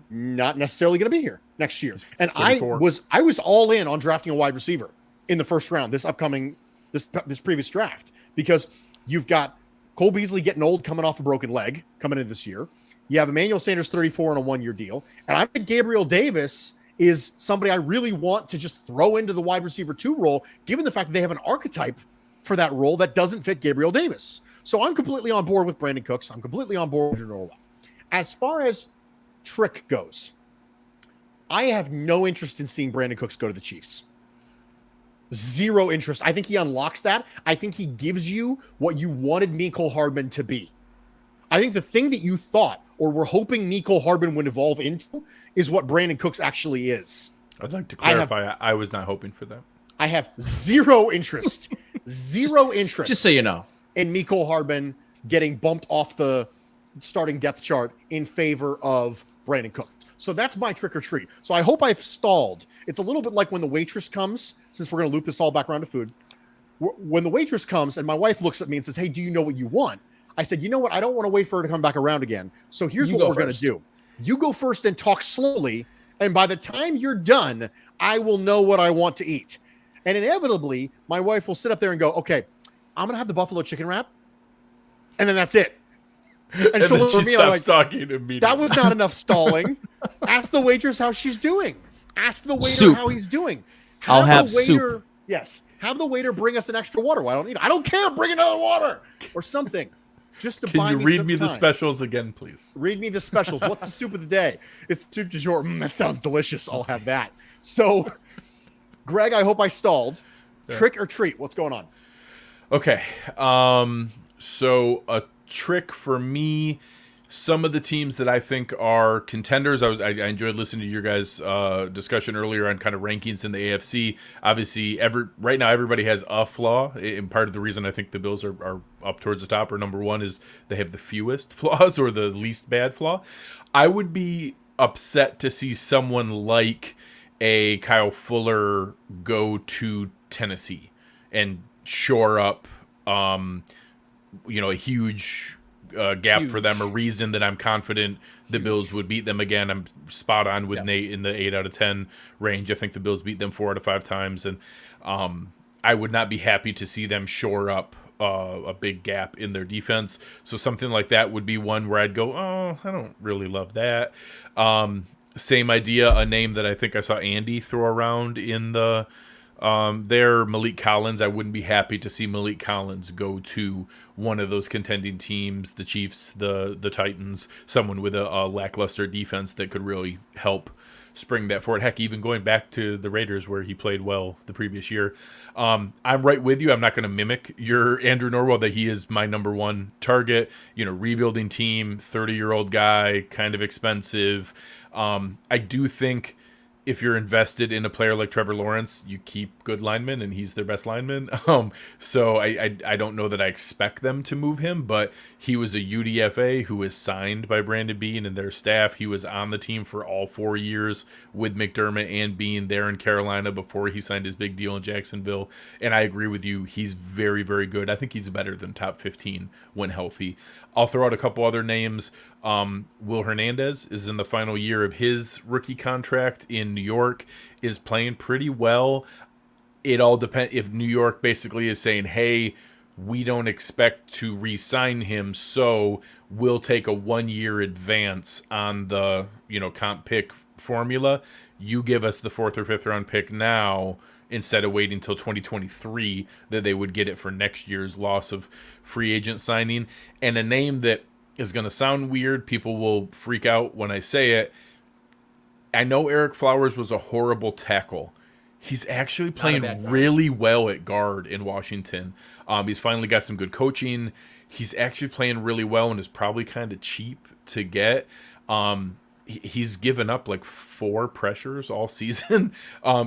not necessarily going to be here next year. And 34. I was all in on drafting a wide receiver in the first round, this previous draft, because you've got Cole Beasley getting old, coming off a broken leg coming into this year. You have Emmanuel Sanders 34 on a 1-year deal. And I think Gabriel Davis is somebody I really want to just throw into the wide receiver 2 role, given the fact that they have an archetype for that role that doesn't fit Gabriel Davis. So I'm completely on board with Brandon Cooks. I'm completely on board with Andrew Norwell. As far as trick goes, I have no interest in seeing Brandon Cooks go to the Chiefs. Zero interest. I think he unlocks that. I think he gives you what you wanted Mecole Hardman to be. I think the thing that you thought or were hoping Mecole Hardman would evolve into is what Brandon Cooks actually is. I'd like to clarify, I was not hoping for that. I have zero interest, just so you know, in Mecole Hardman getting bumped off the starting depth chart in favor of Brandon Cooks. So that's my trick or treat. So I hope I've stalled. It's a little bit like when the waitress comes, since we're going to loop this all back around to food. When the waitress comes and my wife looks at me and says, hey, do you know what you want? I said, you know what? I don't want to wait for her to come back around again. So here's what we're going to do. You go first and talk slowly. And by the time you're done, I will know what I want to eat. And inevitably, my wife will sit up there and go, okay, I'm going to have the buffalo chicken wrap. And then that's it. And she'll look at me like, talking immediately. That was not enough stalling. Ask the waitress how she's doing. Ask the waiter how he's doing. I'll have soup. Yes. Have the waiter bring us an extra water. Well, I don't need it. I don't care. Bring another water or something. Just to buy me some time. Can you read me the specials again, please? Read me the specials. What's the soup of the day? It's soup du jour. That sounds delicious. I'll have that. So, Greg, I hope I stalled. Yeah. Trick or treat? What's going on? Okay. So a trick for me, some of the teams that I think are contenders. I enjoyed listening to your guys' discussion earlier on kind of rankings in the AFC. Obviously, right now everybody has a flaw, and part of the reason I think the Bills are up towards the top, or number one, is they have the fewest flaws or the least bad flaw. I would be upset to see someone like a Kyle Fuller go to Tennessee and shore up, a huge gap for them, a reason that I'm confident the Bills would beat them again. I'm spot on with Nate in the 8 out of 10 range. I think the Bills beat them 4 out of 5 times, and I would not be happy to see them shore up a big gap in their defense. So something like that would be one where I'd go, oh, I don't really love that. Same idea. A name that I think I saw Andy throw around in the there, Malik Collins. I wouldn't be happy to see Malik Collins go to one of those contending teams, the Chiefs, the Titans, someone with a lackluster defense that could really help spring that forward. Heck, even going back to the Raiders where he played well the previous year. I'm right with you. I'm not going to mimic your Andrew Norwell that he is my number one target. Rebuilding team, 30-year-old guy, kind of expensive. I do think if you're invested in a player like Trevor Lawrence, you keep good linemen, and he's their best lineman. So I don't know that I expect them to move him, but he was a UDFA who was signed by Brandon Beane and their staff. He was on the team for all 4 years with McDermott and Beane there in Carolina before he signed his big deal in Jacksonville. And I agree with you. He's very, very good. I think he's better than top 15 when healthy. I'll throw out a couple other names. Will Hernandez is in the final year of his rookie contract in New York, is playing pretty well. It all depends if New York basically is saying, hey, we don't expect to re-sign him, so we'll take a 1-year advance on the comp pick formula. You give us the 4th or 5th round pick now instead of waiting until 2023 that they would get it for next year's loss of free agent signing. And a name that is going to sound weird, people will freak out when I say it. I know Eric Flowers was a horrible tackle. He's actually playing really well at guard in Washington. He's finally got some good coaching. He's actually playing really well and is probably kind of cheap to get. He's given up like 4 pressures all season.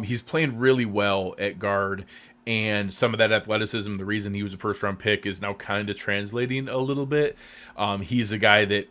He's playing really well at guard, and some of that athleticism, the reason he was a first-round pick, is now kind of translating a little bit. He's a guy that,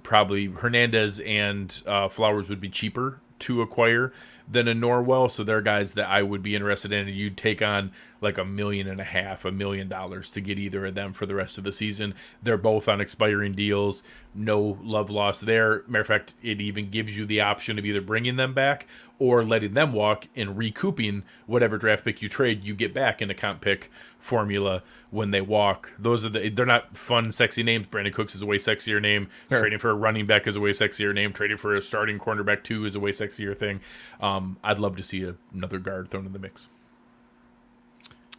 probably Hernandez and Flowers would be cheaper to acquire than a Norwell, so they're guys that I would be interested in. You'd take on like $1.5 million to get either of them for the rest of the season. They're both on expiring deals. No love lost there. Matter of fact, it even gives you the option of either bringing them back or letting them walk and recouping whatever draft pick you trade, you get back in a comp pick formula when they walk. They're not fun, sexy names. Brandon Cooks is a way sexier name. Sure. Trading for a running back is a way sexier name. Trading for a starting cornerback too is a way sexier thing. I'd love to see another guard thrown in the mix.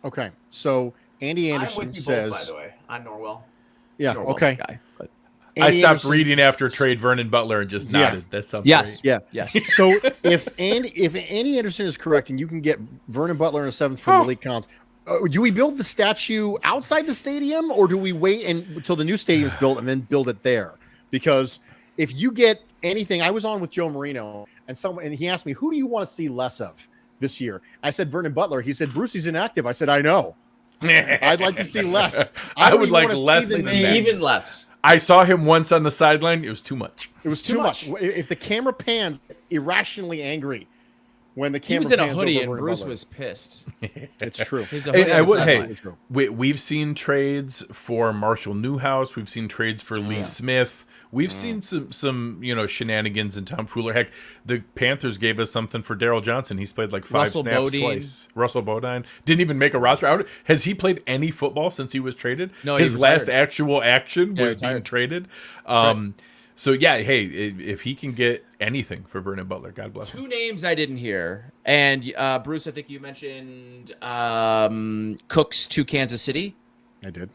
Okay, so Andy Anderson I'm with you says, both, by the way, on Norwell. Yeah, Norwell's okay. Guy, but I stopped Anderson reading after trade Vernon Butler and just nodded. That sounds yes, great. Yeah. yes. So if Andy Anderson is correct, and you can get Vernon Butler in a 7th for Malik Collins, do we build the statue outside the stadium, or do we wait until the new stadium is built and then build it there? Because if you get anything, I was on with Joe Marino, and he asked me, who do you want to see less of this year? I said Vernon Butler. He said Bruce, he's inactive. I said I know. I'd like to see less. I would like less than even less. I saw him once on the sideline. It was too much. It was too much. If the camera pans, irrationally angry when the camera He was in a pans hoodie over and Vernon Bruce Butler. was pissed. It's true. He's a hoodie on the sideline. We've seen trades for Marshall Newhouse. We've seen trades for Lee Smith. We've seen some shenanigans and tomfoolery. Heck, the Panthers gave us something for Darryl Johnson. He's played like 5 Russell snaps Bodine. twice. Russell Bodine didn't even make a roster. Has he played any football since he was traded? No, his he last retired. actual action was being retired. traded. Right. So yeah, hey, if he can get anything for Vernon Butler, God bless him. 2 names I didn't hear, and Bruce, I think you mentioned Cooks to Kansas City. I did.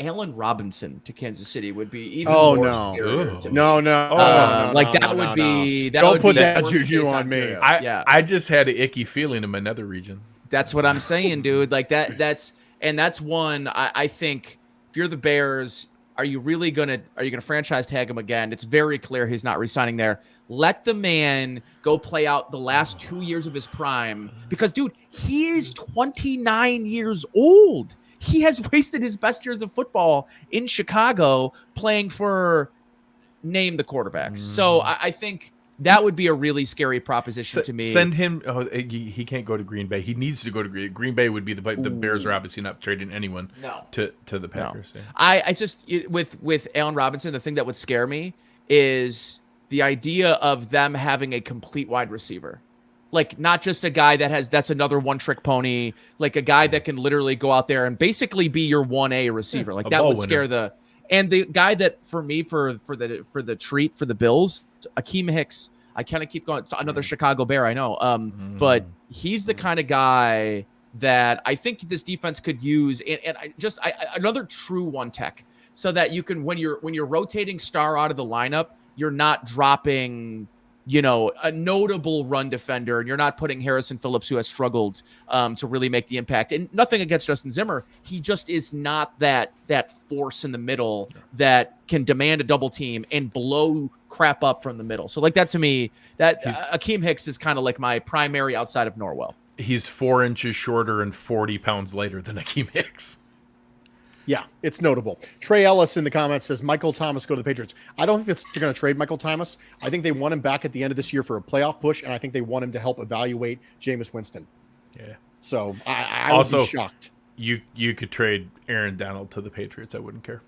Allen Robinson to Kansas City would be even Oh, more no. scary to me. No. That would be. That Don't would put be that worst juju case on me. Ontario. Yeah, I just had an icky feeling in my nether region. that's what I'm saying, dude. Like that's one. I think if you're the Bears, are you gonna franchise tag him again? It's very clear he's not re-signing there. Let the man go play out the last 2 years of his prime, because dude, he is 29 years old. He has wasted his best years of football in Chicago playing for name the quarterbacks. So I think that would be a really scary proposition to me. Send him. Oh, he can't go to Green Bay. He needs to go to Green Bay. Would be the Bears are obviously not trading anyone. To the Packers. No. Yeah. I just with Allen Robinson, the thing that would scare me is the idea of them having a complete wide receiver. Like, not just a guy that's another one-trick pony, like a guy that can literally go out there and basically be your 1A receiver. Like, that would scare the guy that, for me, for the treat for the Bills, Akeem Hicks. I kind of keep going. It's another Chicago Bear, I know. But he's the kind of guy that I think this defense could use, and another true one tech, so that you can, when you're rotating Star out of the lineup, you're not dropping, a notable run defender, and you're not putting Harrison Phillips, who has struggled to really make the impact. And nothing against Justin Zimmer, he just is not that force in the middle that can demand a double team and blow crap up from the middle. So like that, to me, that Akeem Hicks is kind of like my primary outside of Norwell. He's 4 inches shorter and 40 pounds lighter than Akeem Hicks. Yeah, it's notable. Trey Ellis in the comments says, Michael Thomas go to the Patriots. I don't think they're going to trade Michael Thomas. I think they want him back at the end of this year for a playoff push, and I think they want him to help evaluate Jameis Winston. Yeah. So I would be shocked. You could trade Aaron Donald to the Patriots. I wouldn't care.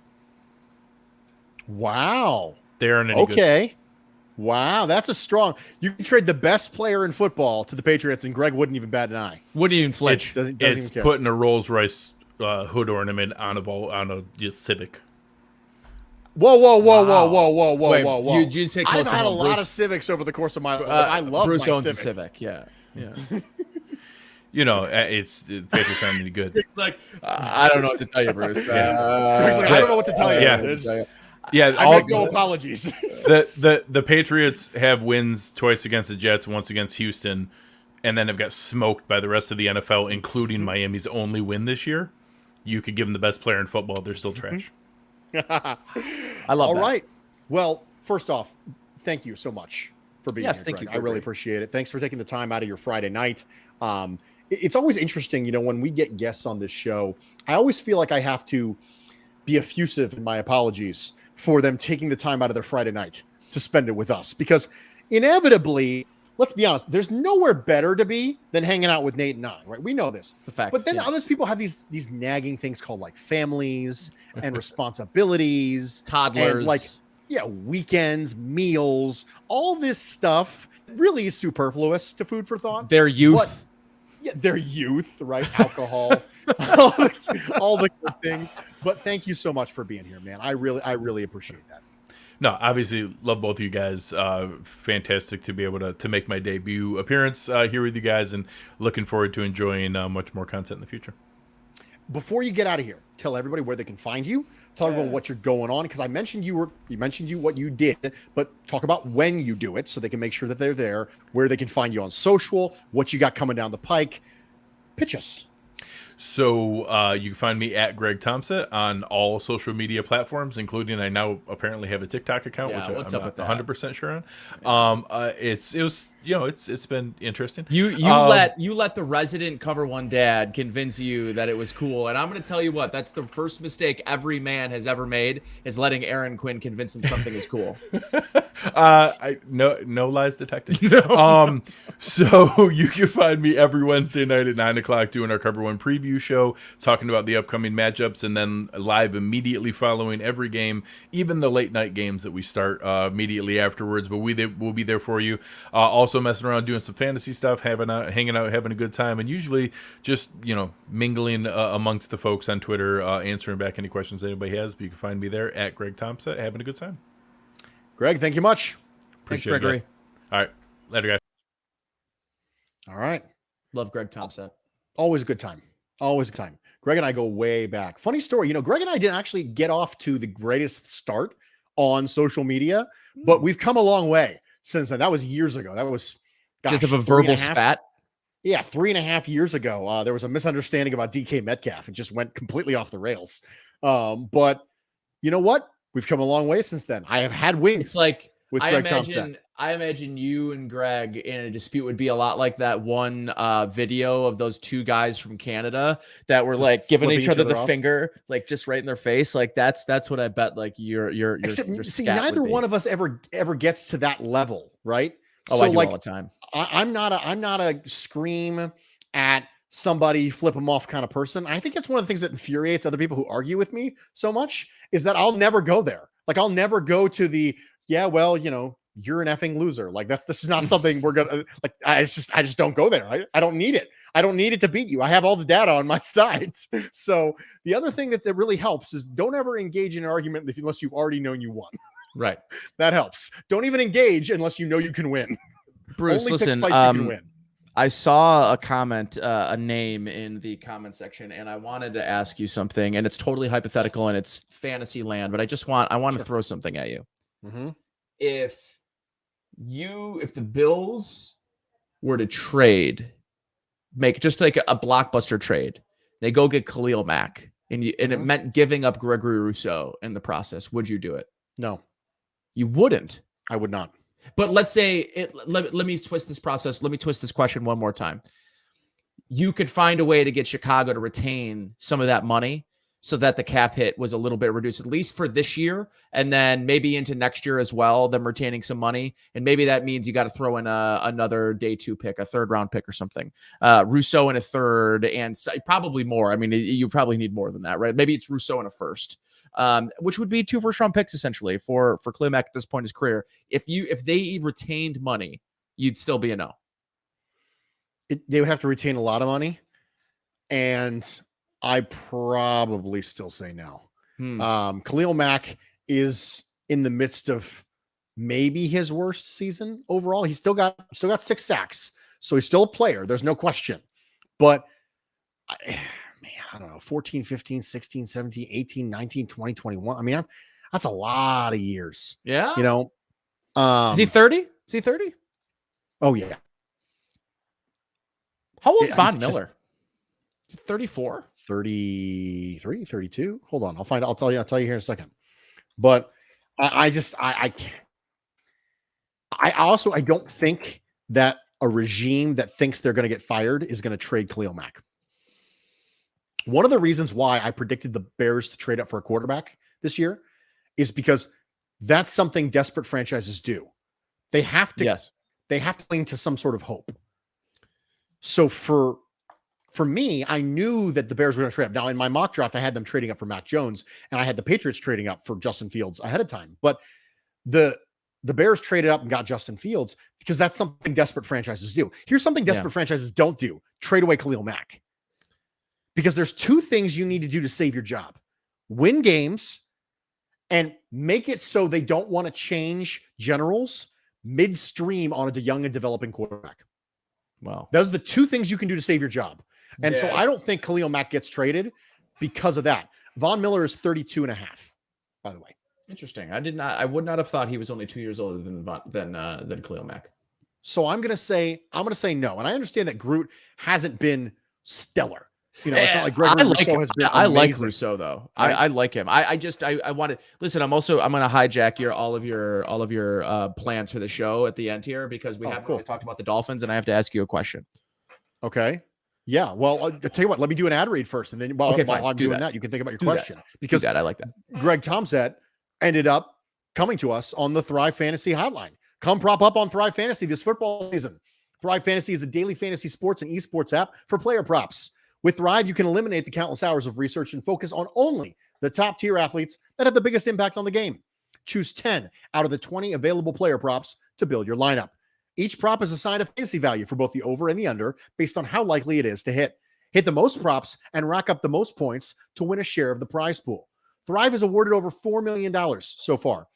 Wow. They aren't any good. Wow, that's a strong. You can trade the best player in football to the Patriots, and Greg wouldn't even bat an eye. Wouldn't even flinch. It's putting a Rolls Royce hood ornament on a Civic. Whoa! You say close I've had a lot of Civics over the course of my life. I love Bruce my owns Civics. a Civic. Yeah. It's Patriots aren't any good. It's like I don't know what to tell you, Bruce. I don't know what to tell you. Yeah, I make no apologies. The Patriots have wins twice against the Jets, once against Houston, and then have got smoked by the rest of the NFL, including Miami's only win this year. You could give them the best player in football; they're still trash. I love All that. right. Well, first off, thank you so much for being here, thank Greg. you. I really appreciate it. Thanks for taking the time out of your Friday night. It's always interesting, when we get guests on this show, I always feel like I have to be effusive in my apologies for them taking the time out of their Friday night to spend it with us, because inevitably, let's be honest, there's nowhere better to be than hanging out with Nate and I, right? We know this. It's a fact. But then other people have these nagging things called like families and responsibilities, toddlers, and weekends, meals, all this stuff really is superfluous to food for thought. Their youth. Their youth, right? Alcohol, all the good things. But thank you so much for being here, man. I really appreciate that. No, obviously love both of you guys. Fantastic to be able to make my debut appearance here with you guys, and looking forward to enjoying much more content in the future. Before you get out of here, tell everybody where they can find you. Tell everyone what you're going on, because I mentioned what you did, but talk about when you do it so they can make sure that they're there, where they can find you on social, what you got coming down the pike. Pitch us. So you can find me at Greg Thompson on all social media platforms, including I now apparently have a TikTok account, which I'm not 100% sure on. It's been interesting. You let the resident Cover One dad convince you that it was cool, and I'm going to tell you what, that's the first mistake every man has ever made, is letting Aaron Quinn convince him something is cool. No lies detected. So you can find me every Wednesday night at 9:00 doing our Cover One preview show, talking about the upcoming matchups, and then live immediately following every game, even the late night games that we start immediately afterwards. But we'll be there for you. Also messing around, doing some fantasy stuff, hanging out, having a good time, and usually just mingling amongst the folks on Twitter, answering back any questions anybody has. But you can find me there at Greg Thompson, having a good time. Greg, thank you much. Appreciate it, Gregory. All right, later, guys. All right. Love Greg Thompson. Always a good time. Always a time. Greg and I go way back. Funny story. Greg and I didn't actually get off to the greatest start on social media, but we've come a long way since then. That was years ago. That was just of a verbal spat. Yeah, 3.5 years ago. There was a misunderstanding about DK Metcalf. It just went completely off the rails. But you know what? We've come a long way since then. I have had wings. It's like with Greg Thompson. I imagine you and Greg in a dispute would be a lot like that one video of those two guys from Canada that were just like giving each other the finger, like just right in their face. Like that's what I bet. Like your see, neither one of us ever gets to that level, right? Oh, so I do all the time. I'm not a scream at somebody, flip them off kind of person. I think it's one of the things that infuriates other people who argue with me so much is that I'll never go there. Like I'll never go to the you're an effing loser. Like this is not something we're gonna like. I just don't go there. I don't need it. I don't need it to beat you. I have all the data on my side. So the other thing that really helps is don't ever engage in an argument unless you've already known you won. Right. That helps. Don't even engage unless you know you can win. Bruce, Only listen, pick fights you can win. I saw a comment, a name in the comment section, and I wanted to ask you something, and it's totally hypothetical and it's fantasy land, but I want to throw something at you. Mm-hmm. If the Bills were to trade, make just like a blockbuster trade, they go get Khalil Mack, and it meant giving up Gregory Rousseau in the process, would you do it? No, you wouldn't. I would not. But let's say let me twist this process. Let me twist this question one more time. You could find a way to get Chicago to retain some of that money so that the cap hit was a little bit reduced, at least for this year, and then maybe into next year as well, them retaining some money. And maybe that means you got to throw in another day 2 pick, a 3rd round pick or something. Rousseau in a 3rd, and probably more. I mean, you probably need more than that, right? Maybe it's Rousseau in a 1st. Which would be 2 first-round picks essentially for Khalil Mack at this point in his career. If they retained money, you'd still be a no. They would have to retain a lot of money, and I probably still say no. Khalil Mack is in the midst of maybe his worst season overall. He's still got 6 sacks, so he's still a player. There's no question, but I don't know, 14, 15, 16, 17, 18, 19, 20, 21. I mean, that's a lot of years. Yeah. You know, is he 30? Is he 30? Oh, yeah. How old is Von Miller? Is it 34? 33, 32. Hold on. I'll tell you here in a second. But I can't. I don't think that a regime that thinks they're going to get fired is going to trade Khalil Mack. One of the reasons why I predicted the Bears to trade up for a quarterback this year is because that's something desperate franchises do. They have to, they have to cling to some sort of hope. So for me, I knew that the Bears were going to trade up. Now in my mock draft, I had them trading up for Mac Jones, and I had the Patriots trading up for Justin Fields ahead of time. But the Bears traded up and got Justin Fields because that's something desperate franchises do. Here's something desperate franchises don't do: trade away Khalil Mack. Because there's 2 things you need to do to save your job: win games and make it so they don't want to change generals midstream on a young and developing quarterback. Wow. Those are the 2 things you can do to save your job. And so I don't think Khalil Mack gets traded because of that. Von Miller is 32 and a half, by the way. Interesting. I would not have thought he was only 2 years older than Khalil Mack. So I'm going to say no. And I understand that Groot hasn't been stellar. You know, it's not like Gregory Rousseau has been amazing. I like Rousseau though. Right? I like him. I want to listen. I'm going to hijack all of your plans for the show at the end here because we haven't really talked about the Dolphins, and I have to ask you a question. Okay. Yeah. Well, I'll tell you what. Let me do an ad read first, and then while I'm doing that, you can think about your question because I like that. Greg Tomset ended up coming to us on the Thrive Fantasy Hotline. Come prop up on Thrive Fantasy this football season. Thrive Fantasy is a daily fantasy sports and esports app for player props. With Thrive, you can eliminate the countless hours of research and focus on only the top-tier athletes that have the biggest impact on the game. Choose 10 out of the 20 available player props to build your lineup. Each prop is assigned a fantasy value for both the over and the under based on how likely it is to hit. Hit the most props and rack up the most points to win a share of the prize pool. Thrive has awarded over $4 million so far.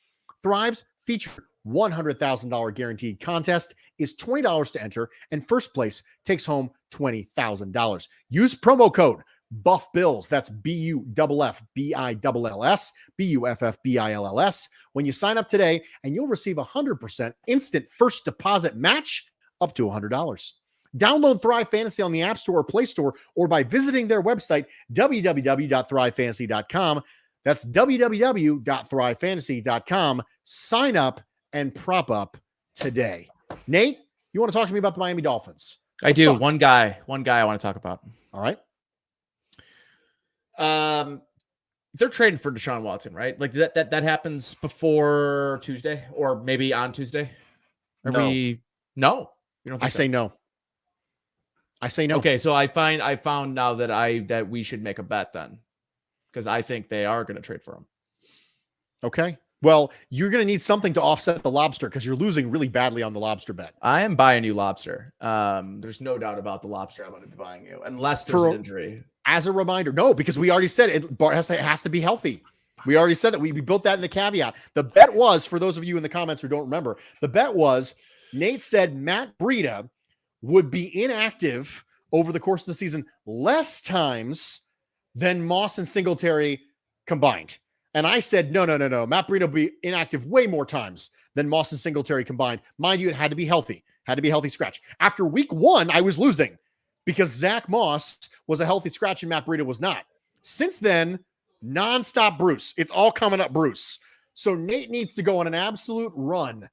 Thrive's featured $100,000 guaranteed contest is $20 to enter, and first place takes home $20,000. Use promo code BuffBills. That's BUFFBILLS, BUFFBILLS when you sign up today, and you'll receive 100% instant first deposit match up to $100. Download Thrive Fantasy on the App Store or Play Store, or by visiting their website, www.thrivefantasy.com. That's www.thrivefantasy.com. Sign up and prop up today. Nate, you want to talk to me about the Miami Dolphins? I do. One guy I want to talk about. All right. They're trading for Deshaun Watson, right? Like that happens before Tuesday or maybe on Tuesday. No. You don't think I so? say no. I say no. Okay, so I found now that we should make a bet then, because I think they are going to trade for him. Okay. Well, you're going to need something to offset the lobster because you're losing really badly on the lobster bet. I am buying you lobster. There's no doubt about the lobster I'm going to be buying you, unless there's an injury. As a reminder, no, because we already said it has to be healthy. We already said that. We built that in the caveat. The bet was, for those of you in the comments who don't remember, the bet was Nate said Matt Breida would be inactive over the course of the season less times than Moss and Singletary combined. And I said, no. Matt Breida will be inactive way more times than Moss and Singletary combined. Mind you, it had to be healthy. Had to be a healthy scratch. After week 1, I was losing because Zach Moss was a healthy scratch and Matt Breida was not. Since then, nonstop Bruce. It's all coming up Bruce. So Nate needs to go on an absolute run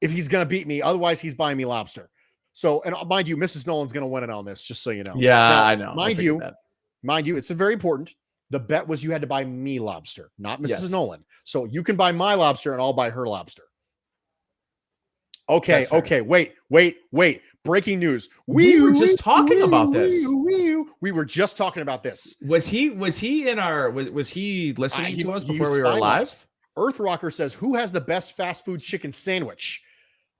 if he's going to beat me. Otherwise, he's buying me lobster. So, and mind you, Mrs. Nolan's going to win it on this, just so you know. Yeah, now, I know. Mind you, it's very important. The bet was you had to buy me lobster, not Mrs. Nolan. So you can buy my lobster and I'll buy her lobster. Okay. Wait. Breaking news. We were just talking about this. We were just talking about this. Was he in our? Was he listening to us before we were live? Earth Rocker says, "Who has the best fast food chicken sandwich?"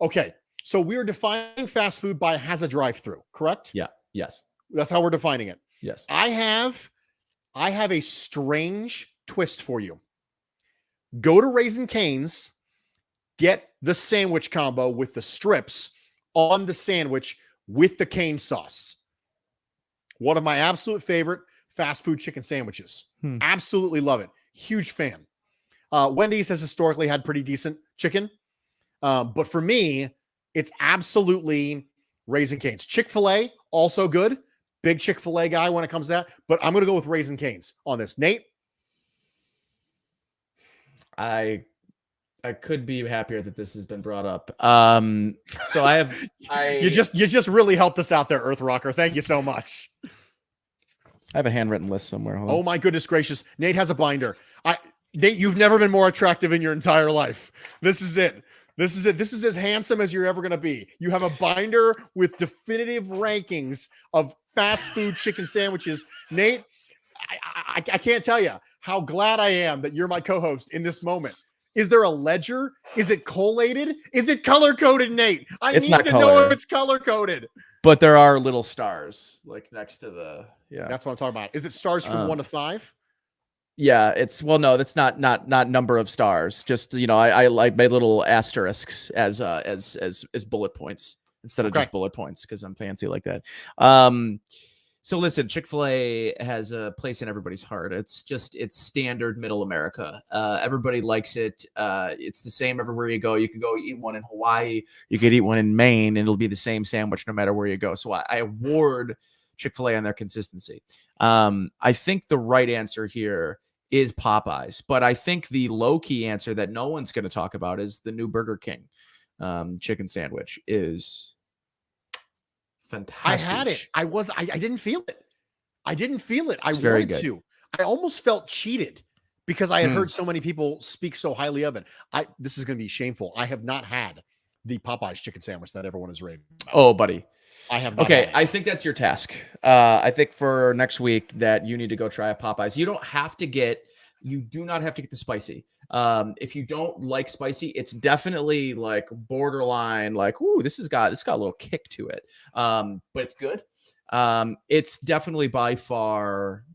Okay, so we are defining fast food by has a drive-through, correct? Yeah. Yes. That's how we're defining it. Yes. I have a strange twist for you. Go to Raising Cane's, get the sandwich combo with the strips on the sandwich with the cane sauce. One of my absolute favorite fast food chicken sandwiches. Absolutely love it. Huge fan. Wendy's has historically had pretty decent chicken. But for me, it's absolutely Raising Cane's. Chick-fil-A, also good. Big Chick-fil-A guy when it comes to that. But I'm going to go with Raising Cane's on this. Nate? I could be happier that this has been brought up. So You just really helped us out there, Earth Rocker. Thank you so much. I have a handwritten list somewhere. Oh my goodness gracious. Nate has a binder. Nate, you've never been more attractive in your entire life. This is it. This is as handsome as you're ever going to be. You have a binder with definitive rankings of fast food chicken sandwiches. Nate, I can't tell you how glad I am that you're my co-host in this moment. Is there a ledger? Is it collated? Is it color-coded, Nate? I need to know if it's color-coded. But there are little stars like next to the That's what I'm talking about. Is it stars from 1 to 5? Yeah, no, that's not number of stars. Just I like my little asterisks as bullet points instead of just bullet points because I'm fancy like that. So listen, Chick-fil-A has a place in everybody's heart. It's standard middle America. Everybody likes it. It's the same everywhere you go. You could go eat one in Hawaii. You could eat one in Maine, and it'll be the same sandwich no matter where you go. So I award Chick-fil-A on their consistency. I think the right answer here is Popeyes, but I think the low-key answer that no one's going to talk about is the new Burger King chicken sandwich is fantastic. I had it. I didn't feel it. I wanted to. I almost felt cheated because I had heard so many people speak so highly of it. This is going to be shameful. I have not had the Popeyes chicken sandwich that everyone is raving about. Oh, buddy. I have not. Okay, I think that's your task. I think for next week that you need to go try a Popeyes. You do not have to get the spicy. If you don't like spicy, it's definitely like borderline, like, ooh, this got a little kick to it. But it's good. It's definitely by far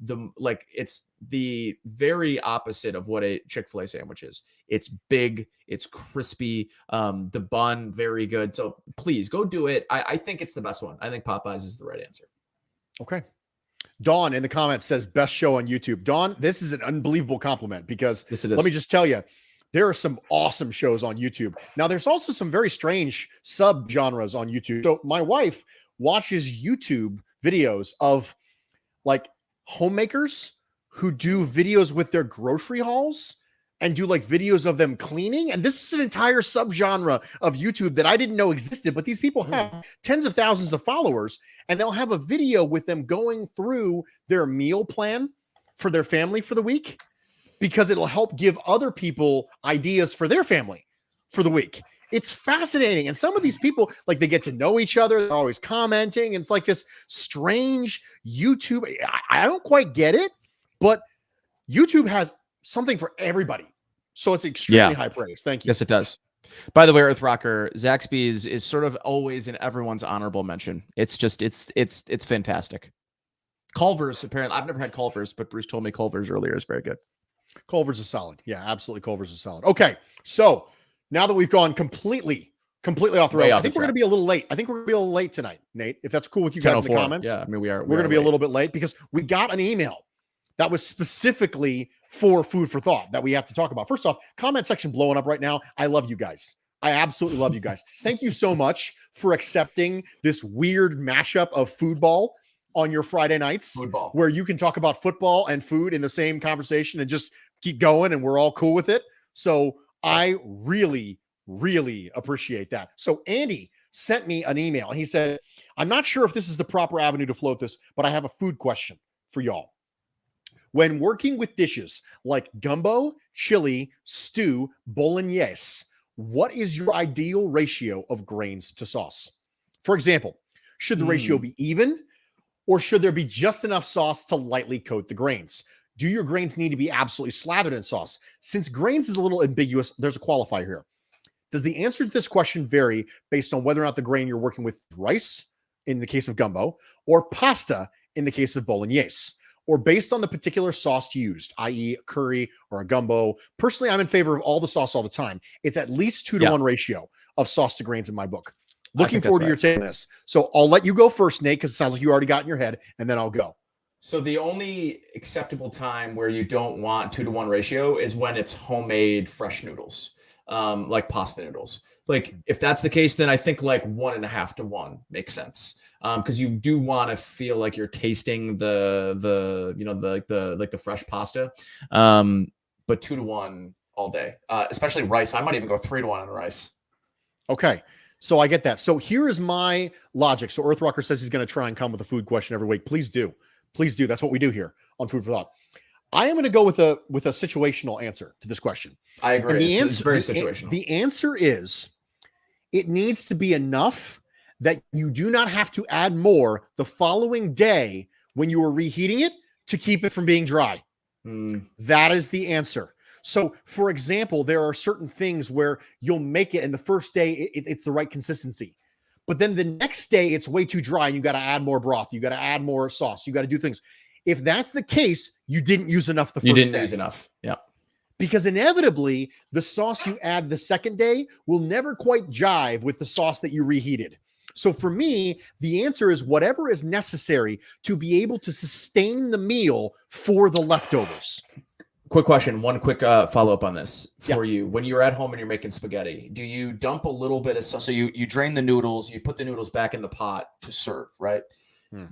it's the very opposite of what a Chick-fil-A sandwich is. It's big, it's crispy, the bun, very good. So please go do it. I think it's the best one. I think Popeyes is the right answer. Okay. Dawn in the comments says best show on YouTube. Dawn, this is an unbelievable compliment because let me just tell you, there are some awesome shows on YouTube. Now, there's also some very strange sub-genres on YouTube. So my wife watches YouTube videos of like homemakers who do videos with their grocery hauls and do like videos of them cleaning. And this is an entire subgenre of YouTube that I didn't know existed, but these people have tens of thousands of followers and they'll have a video with them going through their meal plan for their family for the week because it'll help give other people ideas for their family for the week. It's fascinating. And some of these people, like they get to know each other. They're always commenting. And it's like this strange YouTube. I don't quite get it, but YouTube has something for everybody. So it's extremely high praise. Thank you. Yes, it does. By the way, Earth Rocker, Zaxby's is sort of always in everyone's honorable mention. It's just, it's fantastic. Culver's, apparently. I've never had Culver's, but Bruce told me Culver's earlier is very good. Culver's is solid. Yeah, absolutely. Culver's is solid. Okay. So now that we've gone completely off the Way rails, I off think the we're going to track. be a little late. I think we're going to be a little late tonight, Nate, if that's cool with you It's guys in the 10:04. comments. Yeah, I mean, We're going to be a little bit late because we got an email that was specifically for food for thought that we have to talk about. First off, comment section blowing up right now. I love you guys. I absolutely love you guys. Thank you so much for accepting this weird mashup of foodball on your Friday nights, Football. where you can talk about football and food in the same conversation and just keep going, and we're all cool with it. So I really, really appreciate that. So Andy sent me an email. He said, I'm not sure if this is the proper avenue to float this, but I have a food question for y'all. When working with dishes like gumbo, chili, stew, bolognese, what is your ideal ratio of grains to sauce? For example, should the ratio be even, or should there be just enough sauce to lightly coat the grains? Do your grains need to be absolutely slathered in sauce? Since grains is a little ambiguous, there's a qualifier here. Does the answer to this question vary based on whether or not the grain you're working with is rice, in the case of gumbo, or pasta, in the case of bolognese, or based on the particular sauce used, i.e. curry or a gumbo? Personally, I'm in favor of all the sauce all the time. It's at least 2-to-1 ratio of sauce to grains in my book. Looking forward to your take on this. So I'll let you go first, Nate, because it sounds like you already got in your head, and then I'll go. So the only acceptable time where you don't want 2-to-1 ratio is when it's homemade fresh noodles, like pasta noodles. Like if that's the case, then I think like 1.5-to-1 makes sense. Because you do want to feel like you're tasting the fresh pasta. But 2-to-1 all day, especially rice. I might even go 3-to-1 on rice. Okay. So I get that. So here is my logic. So Earthwalker says he's going to try and come with a food question every week. Please do. Please do. That's what we do here on Food for Thought. I am going to go with a situational answer to this question. I agree. And It's very situational. The answer is it needs to be enough that you do not have to add more the following day when you are reheating it to keep it from being dry. That is the answer. So, for example, there are certain things where you'll make it and the first day it's the right consistency. But then the next day it's way too dry and you got to add more broth. You got to add more sauce. You got to do things. If that's the case, you didn't use enough the first day. You didn't use enough. Yeah. Because inevitably, the sauce you add the second day will never quite jive with the sauce that you reheated. So for me, the answer is whatever is necessary to be able to sustain the meal for the leftovers. Quick question. One quick follow-up on this for you. When you're at home and you're making spaghetti, do you dump a little bit of sauce? So you drain the noodles, you put the noodles back in the pot to serve, right?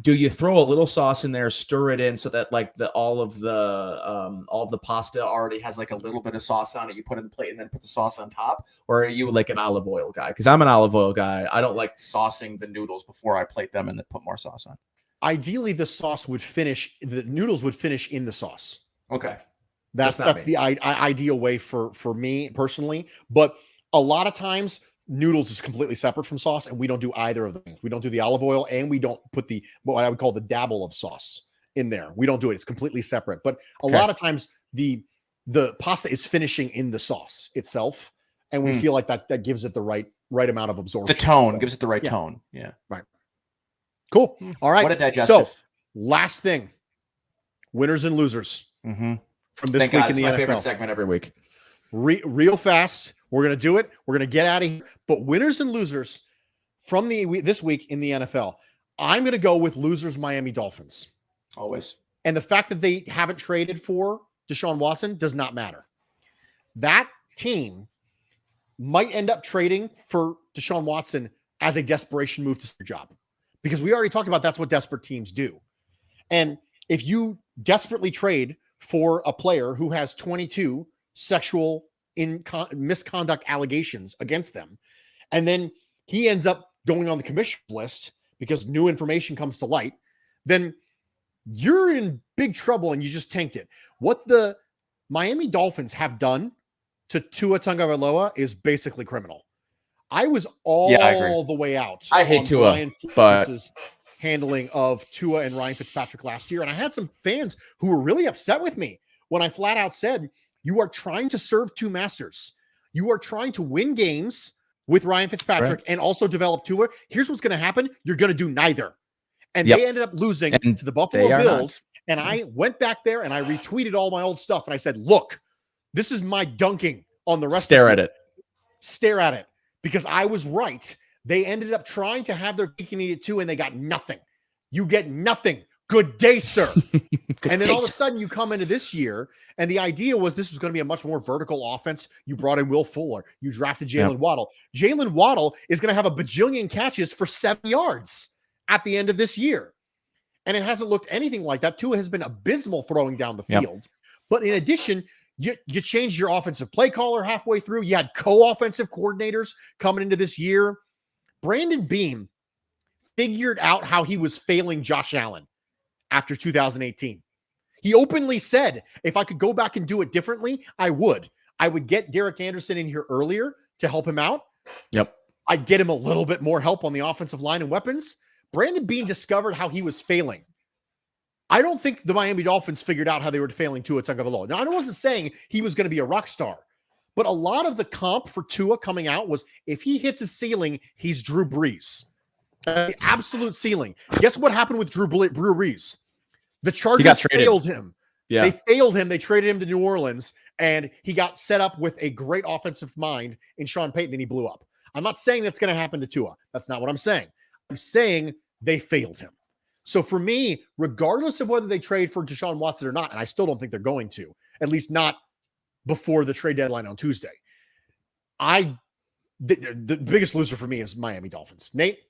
Do you throw a little sauce in there, stir it in so that like all of the pasta already has like a little bit of sauce on it? You put it in the plate and then put the sauce on top? Or are you like an olive oil guy? Because I'm an olive oil guy. I don't like saucing the noodles before I plate them and then put more sauce on. Ideally, the noodles would finish in the sauce. Okay. That's the ideal way for me personally. But a lot of times noodles is completely separate from sauce, and we don't do either of them. We don't do the olive oil, and we don't put what I would call the dabble of sauce in there. We don't do it. It's completely separate. But a lot of times the pasta is finishing in the sauce itself, and we feel like that gives it the right amount of absorption. The tone gives it the right tone. Yeah. Right. Cool. All right. What a digestive. So last thing, winners and losers from this Thank week God, in the it's my NFL. favorite segment every week. Real fast. We're going to do it. We're going to get out of here. But winners and losers from this week in the NFL. I'm going to go with losers Miami Dolphins. Always. And the fact that they haven't traded for Deshaun Watson does not matter. That team might end up trading for Deshaun Watson as a desperation move to their job. Because we already talked about that's what desperate teams do. And if you desperately trade for a player who has 22 sexual misconduct allegations against them, and then he ends up going on the commission list because new information comes to light, then you're in big trouble and you just tanked it. What the Miami Dolphins have done to Tua Tagovailoa is basically criminal. I was all the way out. I hate Tua, Ryan but Fitz's handling of Tua and Ryan Fitzpatrick last year, and I had some fans who were really upset with me when I flat out said, you are trying to serve two masters. You are trying to win games with Ryan Fitzpatrick and also develop Tua. Here's what's going to happen. You're going to do neither. And Yep. they ended up losing And to the Buffalo they are not. Bills. And I went back there and I retweeted all my old stuff. And I said, look, this is my dunking on the rest Stare of at it. Stare at it. Because I was right. They ended up trying to have their cake and eat it too, and they got nothing. You get nothing. Good day, sir. And then all of a sudden you come into this year, and the idea was this was going to be a much more vertical offense. You brought in Will Fuller. You drafted Jalen Waddle. Jalen Waddle is going to have a bajillion catches for 7 yards at the end of this year. And it hasn't looked anything like that. Tua has been abysmal throwing down the field. But in addition, you changed your offensive play caller halfway through. You had co-offensive coordinators coming into this year. Brandon Beam figured out how he was failing Josh Allen after 2018. He openly said, if I could go back and do it differently, I would. I would get Derek Anderson in here earlier to help him out. Yep. I'd get him a little bit more help on the offensive line and weapons. Brandon Beam discovered how he was failing. I don't think the Miami Dolphins figured out how they were failing Tua Tagovailoa. Now, I wasn't saying he was going to be a rock star, but a lot of the comp for Tua coming out was if he hits his ceiling, he's Drew Brees. The absolute ceiling. Guess what happened with Drew Brees? The Chargers failed him. Yeah. They failed him. They traded him to New Orleans, and he got set up with a great offensive mind in Sean Payton, and he blew up. I'm not saying that's going to happen to Tua. That's not what I'm saying. I'm saying they failed him. So for me, regardless of whether they trade for Deshaun Watson or not, and I still don't think they're going to, at least not before the trade deadline on Tuesday, the biggest loser for me is Miami Dolphins. Nate?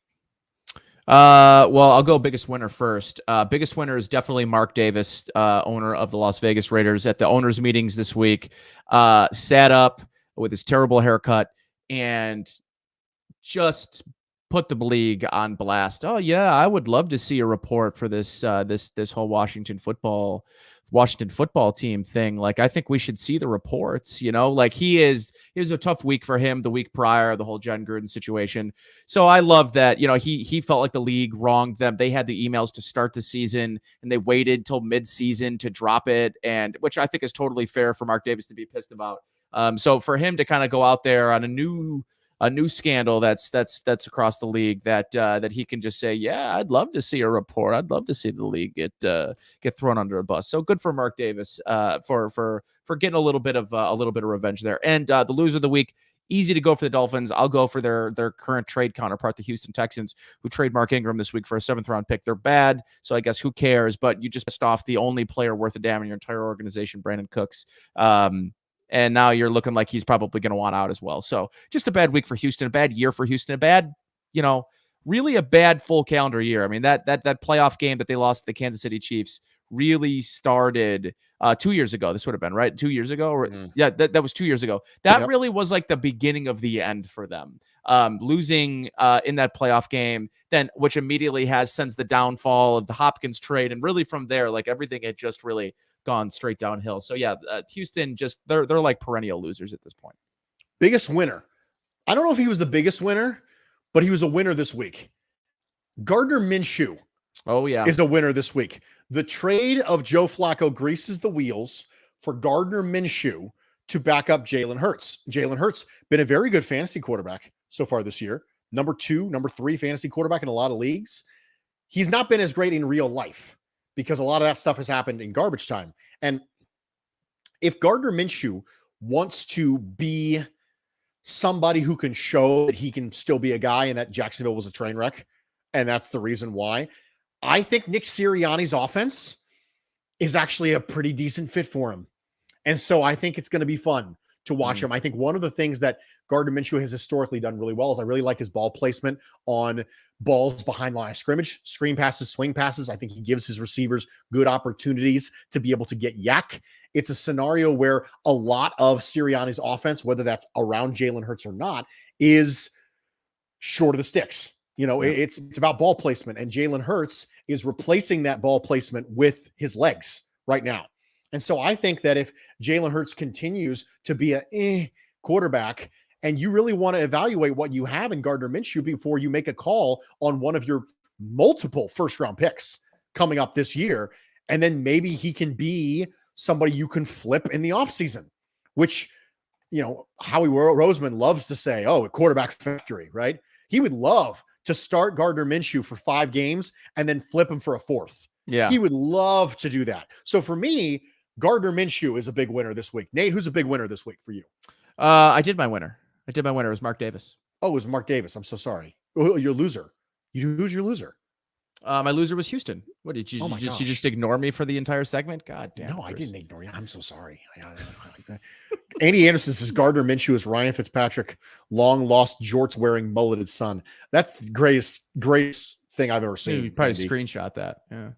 Well, I'll go biggest winner first. Biggest winner is definitely Mark Davis, owner of the Las Vegas Raiders. At the owners' meetings this week, sat up with his terrible haircut and just put the league on blast. Oh yeah, I would love to see a report for this this whole Washington football team thing. Like, I think we should see the reports, like it was a tough week for him the week prior, the whole Jon Gruden situation. So I love that, he felt like the league wronged them. They had the emails to start the season and they waited till mid-season to drop it, and which I think is totally fair for Mark Davis to be pissed about. So for him to kind of go out there on a new scandal that's across the league, that he can just say, yeah, I'd love to see a report. I'd love to see the league get thrown under a bus. So good for Mark Davis for getting a little bit of revenge there. And the loser of the week, easy to go for the Dolphins. I'll go for their current trade counterpart, the Houston Texans, who trade Mark Ingram this week for a 7th round pick. They're bad, so I guess who cares? But you just pissed off the only player worth a damn in your entire organization, Brandon Cooks. And now you're looking like he's probably going to want out as well. So just a bad week for Houston, a bad year for Houston, a bad, really a bad full calendar year. I mean, that playoff game that they lost to the Kansas City Chiefs really started 2 years ago. This would have been, right? 2 years ago? Yeah, that was 2 years ago. That really was like the beginning of the end for them. Losing in that playoff game, then which immediately sends the downfall of the Hopkins trade. And really from there, like everything had just really gone straight downhill. So yeah, Houston they're like perennial losers at this point. Biggest winner. I don't know if he was the biggest winner, but he was a winner this week. Gardner Minshew. Oh yeah. Is a winner this week. The trade of Joe Flacco greases the wheels for Gardner Minshew to back up Jalen Hurts. Jalen Hurts been a very good fantasy quarterback so far this year. Number 2, number 3 fantasy quarterback in a lot of leagues. He's not been as great in real life because a lot of that stuff has happened in garbage time. And if Gardner Minshew wants to be somebody who can show that he can still be a guy and that Jacksonville was a train wreck, and that's the reason why, I think Nick Sirianni's offense is actually a pretty decent fit for him. And so I think it's going to be fun to watch him. I think one of the things that Gardner Minshew has historically done really well is I really like his ball placement on balls behind line of scrimmage, screen passes, swing passes. I think he gives his receivers good opportunities to be able to get yak. It's a scenario where a lot of Sirianni's offense, whether that's around Jalen Hurts or not, is short of the sticks. It's about ball placement, and Jalen Hurts is replacing that ball placement with his legs right now. And so I think that if Jalen Hurts continues to be a quarterback, and you really want to evaluate what you have in Gardner Minshew before you make a call on one of your multiple first-round picks coming up this year, and then maybe he can be somebody you can flip in the offseason, which, Howie Roseman loves to say, a quarterback factory, right? He would love to start Gardner Minshew for 5 games and then flip him for a 4th. Yeah. He would love to do that. So for me, Gardner Minshew is a big winner this week. Nate, who's a big winner this week for you? I did my winner. It was Mark Davis. Oh, it was Mark Davis. I'm so sorry. Oh, your loser. Who's your loser? My loser was Houston. What did you? Oh my you gosh. just ignore me for the entire segment? God damn. No, I Bruce. didn't ignore you. I'm so sorry. Andy Anderson says Gardner Minshew is Ryan Fitzpatrick, long lost jorts wearing mulleted son. That's the greatest thing I've ever seen. You probably Andy. screenshot that. Yeah.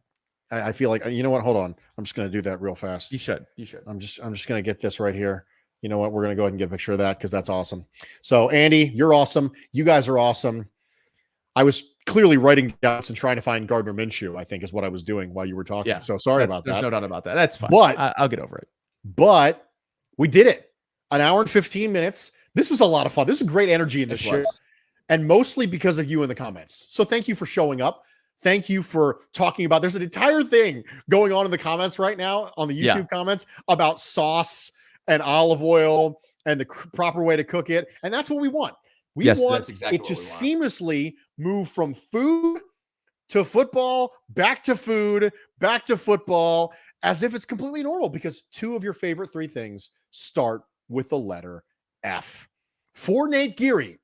I feel like, you know what? Hold on. I'm just going to do that real fast. You should. I'm just going to get this right here. You know what? We're going to go ahead and get a picture of that because that's awesome. So Andy, you're awesome. You guys are awesome. I was clearly writing down and trying to find Gardner Minshew, I think is what I was doing while you were talking. Yeah. So sorry about There's that. no doubt about that. That's fine. But I'll get over it. But we did it. An hour and 15 minutes. This was a lot of fun. This is great energy in the This show. was. And mostly because of you in the comments. So thank you for showing up. Thank you for talking about, there's an entire thing going on in the comments right now on the YouTube comments about sauce and olive oil and the proper way to cook it. And that's what we want. We want that's exactly it to what we want. seamlessly move from food to football, back to food, back to football, as if it's completely normal because 2 of your favorite 3 things start with the letter F. For Nate Geary,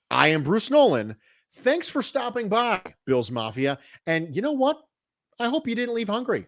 I am Bruce Nolan. Thanks for stopping by, Bills Mafia. And you know what? I hope you didn't leave hungry.